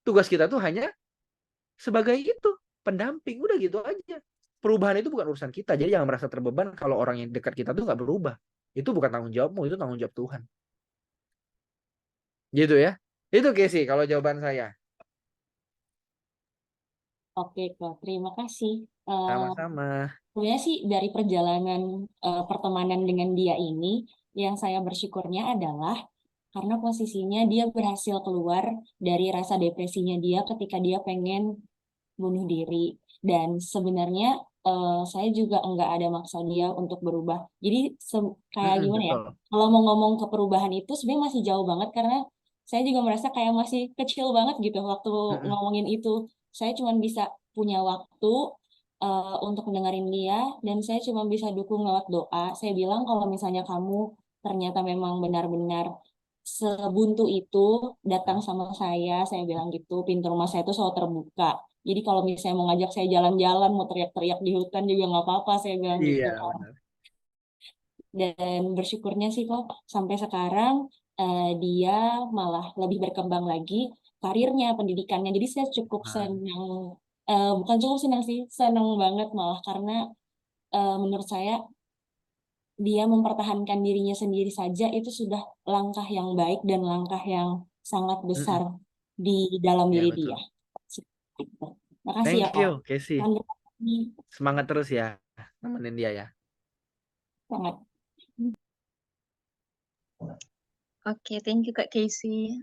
Tugas kita tuh hanya sebagai itu, pendamping, udah gitu aja. Perubahan itu bukan urusan kita. Jadi jangan merasa terbeban kalau orang yang dekat kita tuh nggak berubah. Itu bukan tanggung jawabmu, itu tanggung jawab Tuhan. Gitu ya. Itu Casey kalau jawaban saya. Oke, kok. Terima kasih. Sama-sama. Sebenarnya sih dari perjalanan pertemanan dengan dia ini, yang saya bersyukurnya adalah karena posisinya dia berhasil keluar dari rasa depresinya dia ketika dia pengen bunuh diri. Dan sebenarnya saya juga enggak ada maksa dia untuk berubah. Jadi kayak gimana ya? Betul. Kalau mau ngomong ke perubahan itu sebenarnya masih jauh banget karena saya juga merasa kayak masih kecil banget gitu waktu ngomongin itu. Saya cuma bisa punya waktu untuk dengerin dia dan saya cuma bisa dukung lewat doa. Saya bilang kalau misalnya kamu ternyata memang benar-benar sebuntu itu datang sama saya bilang gitu, pintu rumah saya itu selalu terbuka. Jadi kalau misalnya mau ngajak saya jalan-jalan, mau teriak-teriak di hutan juga nggak apa-apa, saya bilang gitu. Iya, benar. Dan bersyukurnya sih kok sampai sekarang dia malah lebih berkembang lagi karirnya, pendidikannya. Jadi saya cukup senang, bukan cukup senang sih, senang banget malah karena menurut saya dia mempertahankan dirinya sendiri saja itu sudah langkah yang baik dan langkah yang sangat besar di dalam Ya, diri dia. betul. Makasih ya Thank kok. you, Casey. Semangat terus ya, nemenin dia ya. Sangat. Oke, thank you Kak Casey.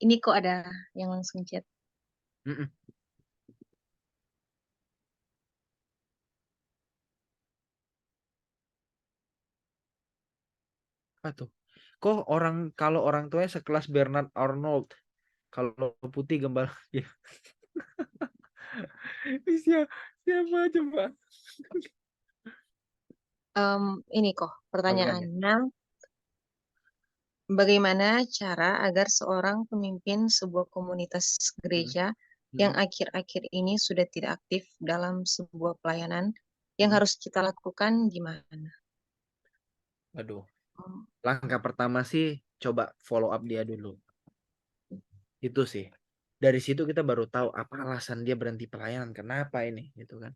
Ini kok ada yang langsung chat. Mm-mm. Apa tuh? Kok kalau orang tuanya sekelas Bernard Arnold, kalau putih gembala. Ya. Siapa coba? Ini kok Program ya. pertanyaannya, bagaimana cara agar seorang pemimpin sebuah komunitas gereja yang akhir-akhir ini sudah tidak aktif dalam sebuah pelayanan yang harus kita lakukan gimana? Aduh. Langkah pertama sih coba follow up dia dulu. Itu sih. Dari situ kita baru tahu apa alasan dia berhenti pelayanan, kenapa ini gitu kan.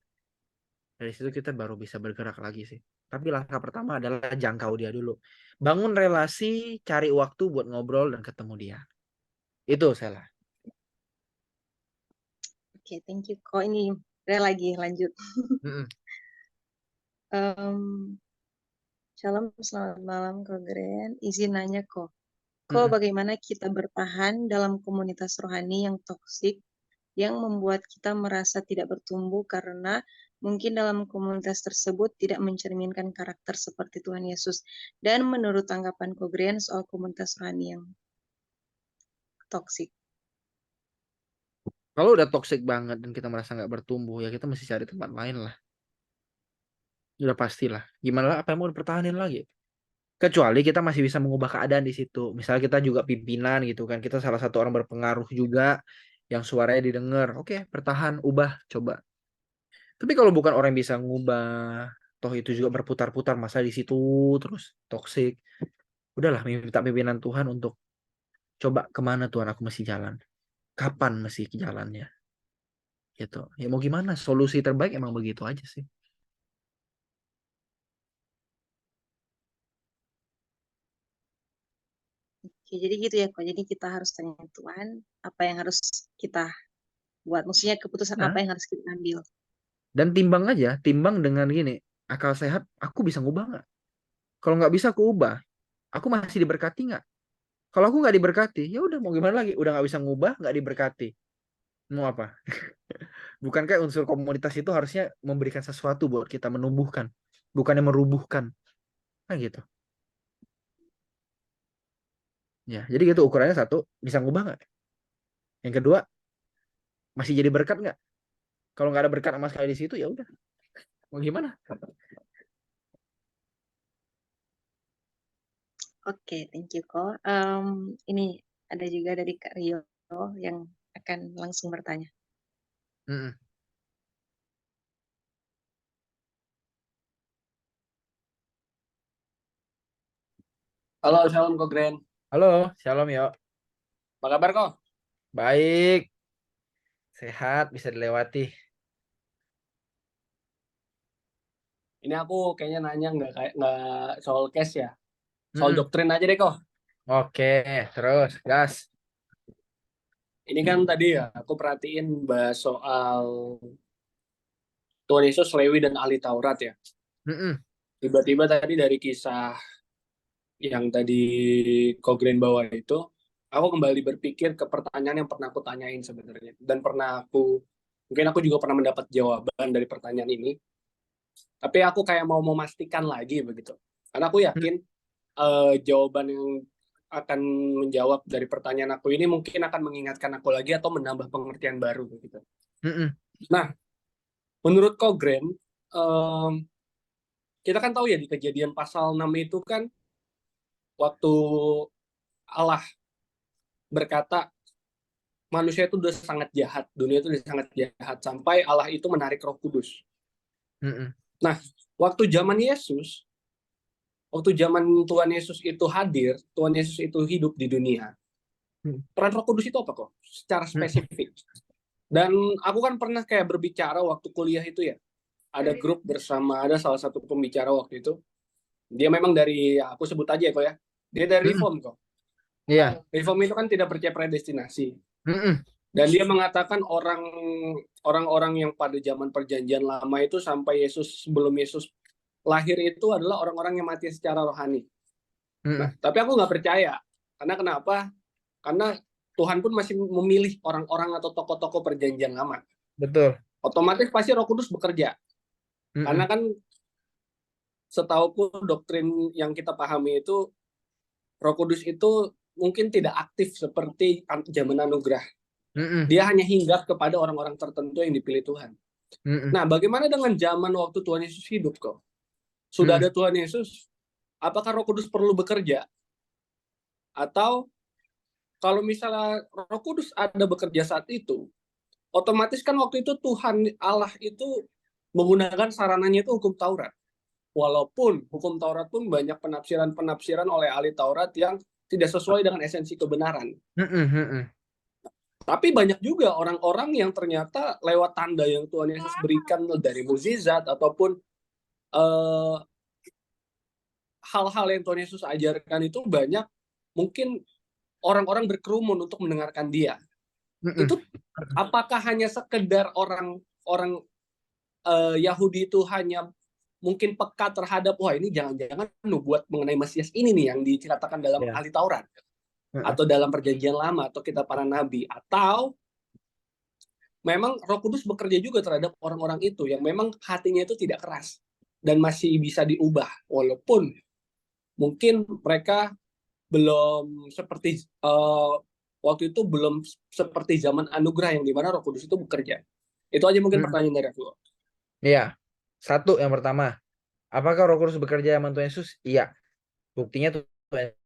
Dari situ kita baru bisa bergerak lagi sih. Tapi langkah pertama adalah jangkau dia dulu. Bangun relasi, cari waktu buat ngobrol dan ketemu dia. Itu Sela. Oke, thank you. Kok ini lagi lanjut. Mm-mm. Shalom, selamat malam Kak Gren. Izin nanya kok. Mm-mm. Bagaimana kita bertahan dalam komunitas rohani yang toksik yang membuat kita merasa tidak bertumbuh karena mungkin dalam komunitas tersebut tidak mencerminkan karakter seperti Tuhan Yesus. Dan menurut tanggapan Kogrian soal komunitas rohani yang toksik. Kalau udah toxic banget dan kita merasa nggak bertumbuh, ya kita mesti cari tempat lain lah. Udah pastilah. Gimana lah, apa yang mau dipertahanin lagi? Kecuali kita masih bisa mengubah keadaan di situ. Misalnya kita juga pimpinan gitu kan. Kita salah satu orang berpengaruh juga yang suaranya didengar. Oke, bertahan, ubah, coba. Tapi kalau bukan orang yang bisa ngubah, toh itu juga berputar-putar masa di situ terus toxic. Udahlah, minta pimpinan Tuhan untuk coba kemana Tuhan aku mesti jalan. Kapan mesti ke jalannya? Gitu. Ya mau gimana? Solusi terbaik emang begitu aja sih. Oke, jadi gitu ya kok. Jadi kita harus tanya Tuhan apa yang harus kita buat. Maksudnya keputusan apa Nah, yang harus kita ambil. dan timbang aja, timbang dengan gini, akal sehat, aku bisa ngubah nggak? Kalau nggak bisa aku ubah, aku masih diberkati nggak? Kalau aku nggak diberkati, ya udah mau gimana lagi? Udah nggak bisa ngubah, nggak diberkati. Mau apa? Bukankah unsur komunitas itu harusnya memberikan sesuatu buat kita menumbuhkan, bukannya merubuhkan? Nah gitu. Ya, jadi gitu ukurannya satu, bisa ngubah nggak? Yang kedua, masih jadi berkat nggak? Kalau nggak ada berkat sama sekali di situ, ya udah. Mau gimana? Oke, thank you kok. Ini ada juga dari Kak Rio yang akan langsung bertanya. Mm-mm. Halo, Shalom Ko Gren. Halo, shalom yo. Apa kabar kok? Baik, sehat, bisa dilewati. Ini aku kayaknya nanya nggak soal case ya, soal Mm-mm. doktrin aja deh kok. Oke, terus gas. Ini kan tadi ya aku perhatiin bahas soal Tuhan Yesus, Lewi dan ahli Taurat ya. Mm-mm. Tiba-tiba tadi dari kisah yang tadi Ko Gren bawa itu, aku kembali berpikir ke pertanyaan yang pernah aku tanyain sebenarnya, dan mungkin aku juga pernah mendapat jawaban dari pertanyaan ini. Tapi aku kayak mau memastikan lagi begitu, karena aku yakin jawaban yang akan menjawab dari pertanyaan aku ini mungkin akan mengingatkan aku lagi atau menambah pengertian baru begitu. Mm-mm. Nah, menurut Ko Gren, kita kan tahu ya di Kejadian pasal 6 itu kan waktu Allah berkata manusia itu udah sangat jahat, dunia itu udah sangat jahat sampai Allah itu menarik Roh Kudus. Mm-mm. Nah, waktu zaman Tuhan Yesus itu hadir, Tuhan Yesus itu hidup di dunia. Peran Roh Kudus itu apa kok? Secara spesifik. Dan aku kan pernah kayak berbicara waktu kuliah itu ya. Ada grup ada salah satu pembicara waktu itu. Dia memang dari, aku sebut aja ya kok ya. Dia dari Reform kok. Iya. Reform itu kan tidak percaya predestinasi. Mm-mm. Dan dia mengatakan orang-orang yang pada zaman perjanjian lama itu sampai sebelum Yesus lahir itu adalah orang-orang yang mati secara rohani. Nah, tapi aku nggak percaya. Karena kenapa? Karena Tuhan pun masih memilih orang-orang atau tokoh-tokoh perjanjian lama. Betul. Otomatis pasti Roh Kudus bekerja. Karena kan setauku doktrin yang kita pahami itu Roh Kudus itu mungkin tidak aktif seperti zaman anugerah. Dia hanya hinggap kepada orang-orang tertentu yang dipilih Tuhan. Nah, bagaimana dengan zaman waktu Tuhan Yesus hidup kok? Sudah ada Tuhan Yesus, apakah Roh Kudus perlu bekerja? Atau kalau misalnya Roh Kudus ada bekerja saat itu, otomatis kan waktu itu Tuhan Allah itu menggunakan sarananya itu hukum Taurat. Walaupun hukum Taurat pun banyak penafsiran-penafsiran oleh ahli Taurat yang tidak sesuai dengan esensi kebenaran. Tapi banyak juga orang-orang yang ternyata lewat tanda yang Tuhan Yesus berikan dari mukjizat ataupun hal-hal yang Tuhan Yesus ajarkan itu banyak mungkin orang-orang berkerumun untuk mendengarkan dia. Itu apakah hanya sekedar orang-orang Yahudi itu hanya mungkin peka terhadap wah ini jangan-jangan nubuat mengenai Mesias ini nih yang diceritakan dalam ahli Taurat atau dalam perjanjian lama atau kitab para nabi, atau memang Roh Kudus bekerja juga terhadap orang-orang itu yang memang hatinya itu tidak keras dan masih bisa diubah walaupun mungkin mereka belum seperti waktu itu belum seperti zaman anugerah yang dimana Roh Kudus itu bekerja. Itu aja mungkin pertanyaan dari aku. Iya. Satu, yang pertama, apakah Roh Kudus bekerja sama Tuhan Yesus? Iya. Buktinya Tuhan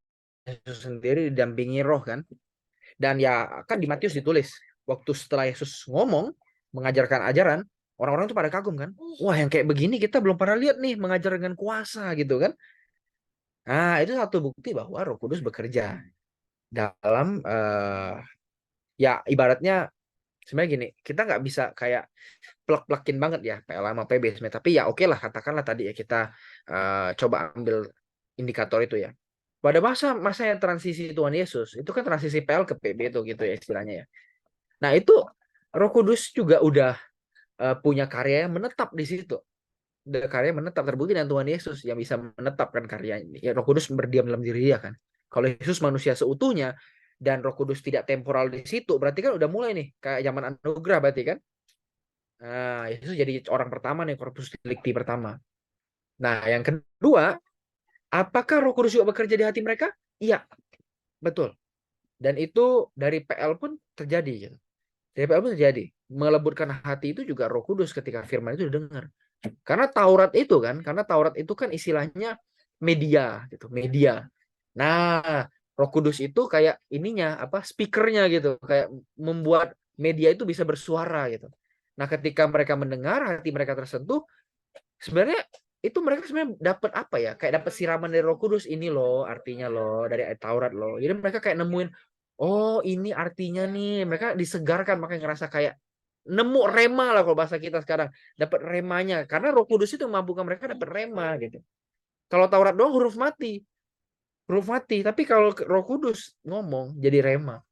Yesus sendiri didampingi Roh kan. Dan ya kan di Matius ditulis, waktu setelah Yesus ngomong, mengajarkan ajaran, orang-orang tuh pada kagum kan. Wah, yang kayak begini kita belum pernah lihat nih, mengajar dengan kuasa gitu kan. Nah, itu satu bukti bahwa Roh Kudus bekerja dalam ya ibaratnya sebenarnya gini, kita nggak bisa kayak plek-plekin banget ya PL sama PB sebenarnya. Tapi ya oke lah, katakanlah tadi ya kita coba ambil indikator itu ya. Pada masa yang transisi Tuhan Yesus, itu kan transisi PL ke PB itu gitu ya istilahnya ya. Nah, itu Roh Kudus juga udah punya karya yang menetap di situ. Karya menetap terbukti dengan Tuhan Yesus yang bisa menetapkan karya ini. Ya, Roh Kudus berdiam dalam diri dia kan. Kalau Yesus manusia seutuhnya dan Roh Kudus tidak temporal di situ, berarti kan udah mulai nih kayak zaman anugerah berarti kan. Nah, Yesus jadi orang pertama nih, Corpus Delicti pertama. Nah, yang kedua, apakah Roh Kudus juga bekerja di hati mereka? Iya, betul. Dan itu dari PL pun terjadi gitu. Dari PL pun terjadi. Melebutkan hati itu juga Roh Kudus ketika firman itu didengar. Karena Taurat itu kan istilahnya media gitu, media. Nah, Roh Kudus itu kayak ininya apa? Speakernya gitu, kayak membuat media itu bisa bersuara gitu. Nah, ketika mereka mendengar, hati mereka tersentuh, sebenarnya itu mereka sebenarnya dapat apa ya? Kayak dapat siraman dari Roh Kudus, ini loh artinya loh dari Taurat loh. Jadi mereka kayak nemuin, oh ini artinya nih. Mereka disegarkan, makanya ngerasa kayak nemu rema lah kalau bahasa kita sekarang, dapat remanya karena Roh Kudus itu memampukan mereka dapat rema gitu. Kalau Taurat doang huruf mati, tapi kalau Roh Kudus ngomong jadi rema.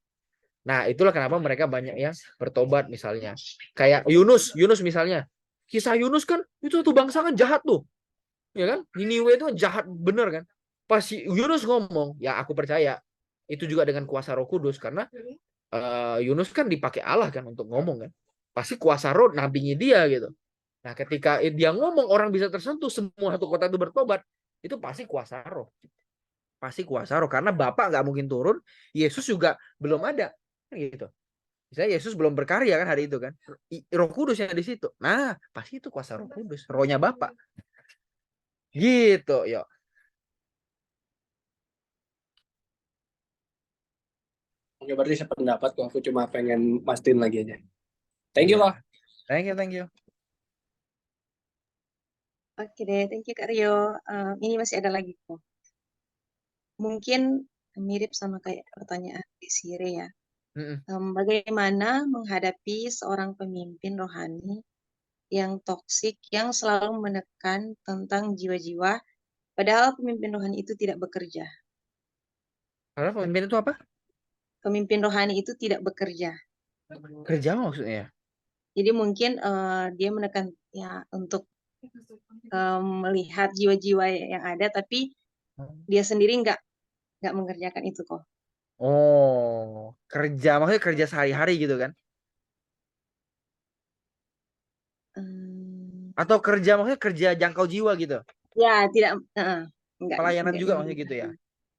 Nah, itulah kenapa mereka banyak yang bertobat misalnya. Kayak Yunus misalnya. Kisah Yunus kan itu satu bangsa kan jahat tuh. Ya kan? Niniwe itu kan jahat bener kan. Pas Yunus ngomong, ya aku percaya itu juga dengan kuasa Roh Kudus karena Yunus kan dipakai Allah kan untuk ngomong kan. Pasti kuasa Roh nabinya dia gitu. Nah, ketika dia ngomong orang bisa tersentuh, semua satu kota itu bertobat, itu pasti kuasa Roh. Pasti kuasa Roh karena Bapa nggak mungkin turun, Yesus juga belum ada gitu. Misalnya Yesus belum berkarya kan hari itu kan. Roh Kudus yang di situ. Nah, pasti itu kuasa Roh Kudus, rohnya Bapa. Gitu, yo. Oke, berarti sependapat kok. Aku cuma pengen mastiin lagi aja. Thank you, Pak. Thank you. Oke deh, thank you Kak Rio. Ini masih ada lagi kok. Mungkin mirip sama kayak pertanyaan di Sire ya. Bagaimana menghadapi seorang pemimpin rohani yang toksik, yang selalu menekan tentang jiwa-jiwa, padahal pemimpin rohani itu tidak bekerja. Karena pemimpin itu apa? Pemimpin rohani itu tidak bekerja. Kerja apa maksudnya ya? Jadi mungkin dia menekan ya untuk melihat jiwa-jiwa yang ada, tapi dia sendiri nggak mengerjakan itu kok. Oh, kerja maksudnya kerja sehari-hari gitu kan? Hmm, Atau kerja maksudnya kerja jangkau jiwa gitu? ya tidak, Pelayanan nggak juga yang maksudnya gitu ya?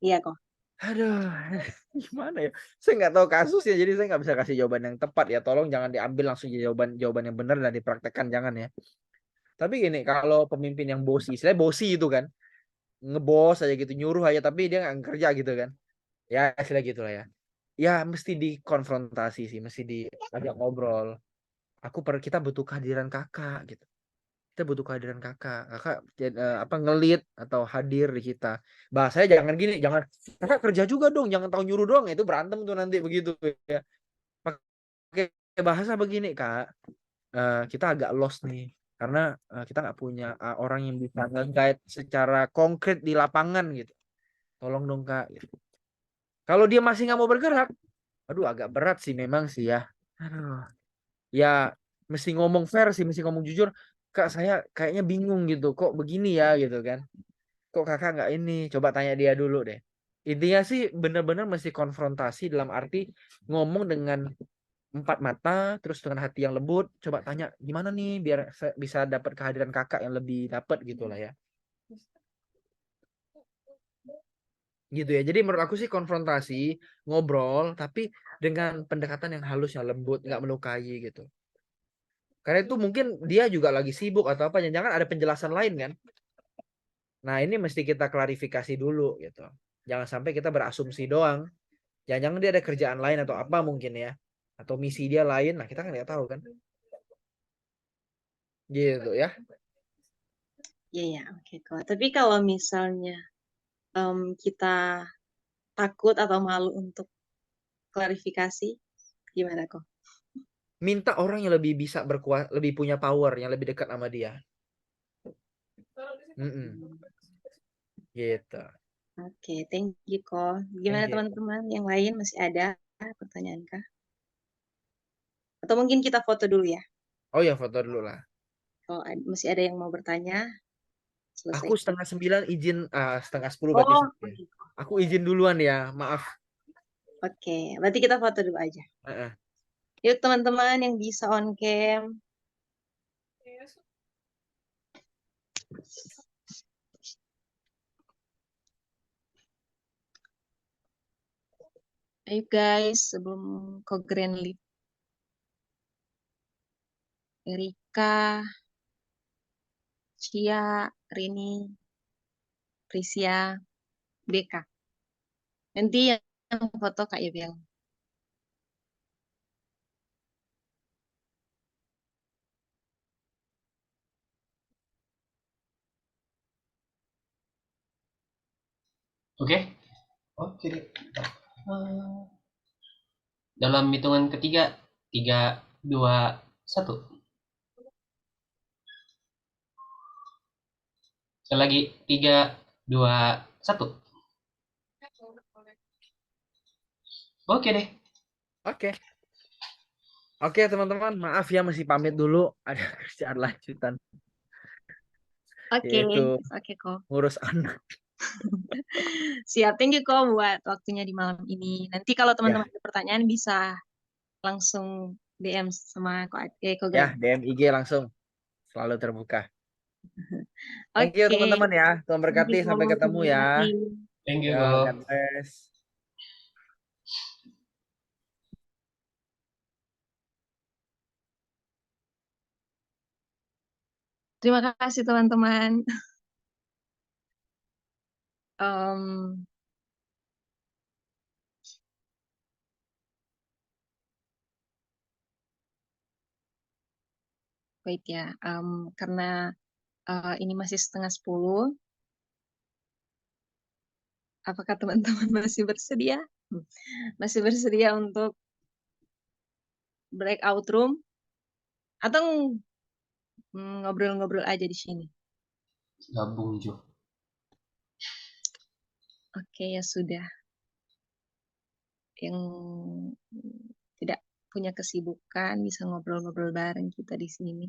iya kok. Aduh, gimana ya? Saya nggak tahu kasusnya, jadi saya nggak bisa kasih jawaban yang tepat ya. Tolong jangan diambil langsung jadi jawaban yang benar dan dipraktekkan, jangan ya. Tapi gini, kalau pemimpin yang bosi, istilahnya bosi itu kan, ngebos aja gitu, nyuruh aja, tapi dia nggak kerja gitu kan. Ya, istilah gitulah ya. Ya, mesti dikonfrontasi sih, mesti diajak ngobrol. Kita butuh kehadiran kakak gitu. Kita butuh kehadiran kakak. Kakak apa ngelit atau hadir di kita. Bahasanya jangan gini, jangan kakak kerja juga dong, jangan tahu nyuruh doang. Itu berantem tuh nanti begitu ya. Pakai bahasa begini kak, kita agak lost nih karena kita nggak punya orang yang bisa nge-guide secara konkret di lapangan gitu. Tolong dong kak. Gitu. Kalau dia masih nggak mau bergerak, aduh agak berat sih memang sih ya. Aduh, ya mesti ngomong fair sih, mesti ngomong jujur. Kak saya kayaknya bingung gitu, kok begini ya gitu kan. Kok kakak nggak ini? Coba tanya dia dulu deh. Intinya sih benar-benar mesti konfrontasi dalam arti ngomong dengan empat mata, terus dengan hati yang lembut. Coba tanya gimana nih biar bisa dapat kehadiran kakak yang lebih dapat gitu lah ya. Gitu ya. Jadi menurut aku sih konfrontasi, ngobrol, tapi dengan pendekatan yang halus, yang lembut, nggak melukai gitu. Karena itu mungkin dia juga lagi sibuk atau apa, jangan ada penjelasan lain kan. Nah ini mesti kita klarifikasi dulu gitu. Jangan sampai kita berasumsi doang. Jangan-jangan dia ada kerjaan lain atau apa mungkin ya. Atau misi dia lain, nah kita kan nggak tahu kan. Gitu ya. Iya ya, oke kok. Tapi kalau misalnya kita takut atau malu untuk klarifikasi, gimana kok? Minta orang yang lebih bisa berkuasa, lebih punya power, yang lebih dekat sama dia. Mm-mm, gitu. Oke, thank you kok. Gimana Thank you. teman-teman yang lain masih ada pertanyaan kah? Atau mungkin kita foto dulu ya. Oh ya foto dulu lah. Kalau masih ada yang mau bertanya, selesai. Aku 8:30 izin, 9:30 berarti. Oh, oke. Aku izin duluan ya, maaf. Oke, berarti kita foto dulu aja. Heeh. Yuk teman-teman yang bisa on cam. Ayo guys, sebelum ke Grand Leap. Erika, Cia, Rini, Prisia, Beka. Nanti yang foto Kak Yubel. Oke? Oke deh. Eh, Dalam hitungan ketiga, 3, 2, 1. Sekali lagi, 3, 2, 1. Oke deh. Oke. Oke teman-teman, maaf ya masih pamit dulu. Ada kerjaan lanjutan, Oke, yaitu oke kok. ngurus anak. Siap, thank you kok buat waktunya di malam ini. Nanti kalau Ya, teman-teman ada pertanyaan bisa langsung DM sama Ko ya Greg. DM IG langsung, selalu terbuka. Thank you Oke, teman-teman ya. Tuhan thank you berkati, kok. sampai ketemu Terima ya. kasih. Thank you, Ya, bro. God bless. Terima kasih teman-teman. Em, wait ya, karena ini masih 9:30, apakah teman-teman masih bersedia? Masih bersedia untuk breakout room atau ngobrol-ngobrol aja di sini? Gabung, Jo. Oke, ya sudah. Yang tidak punya kesibukan, bisa ngobrol-ngobrol bareng kita di sini.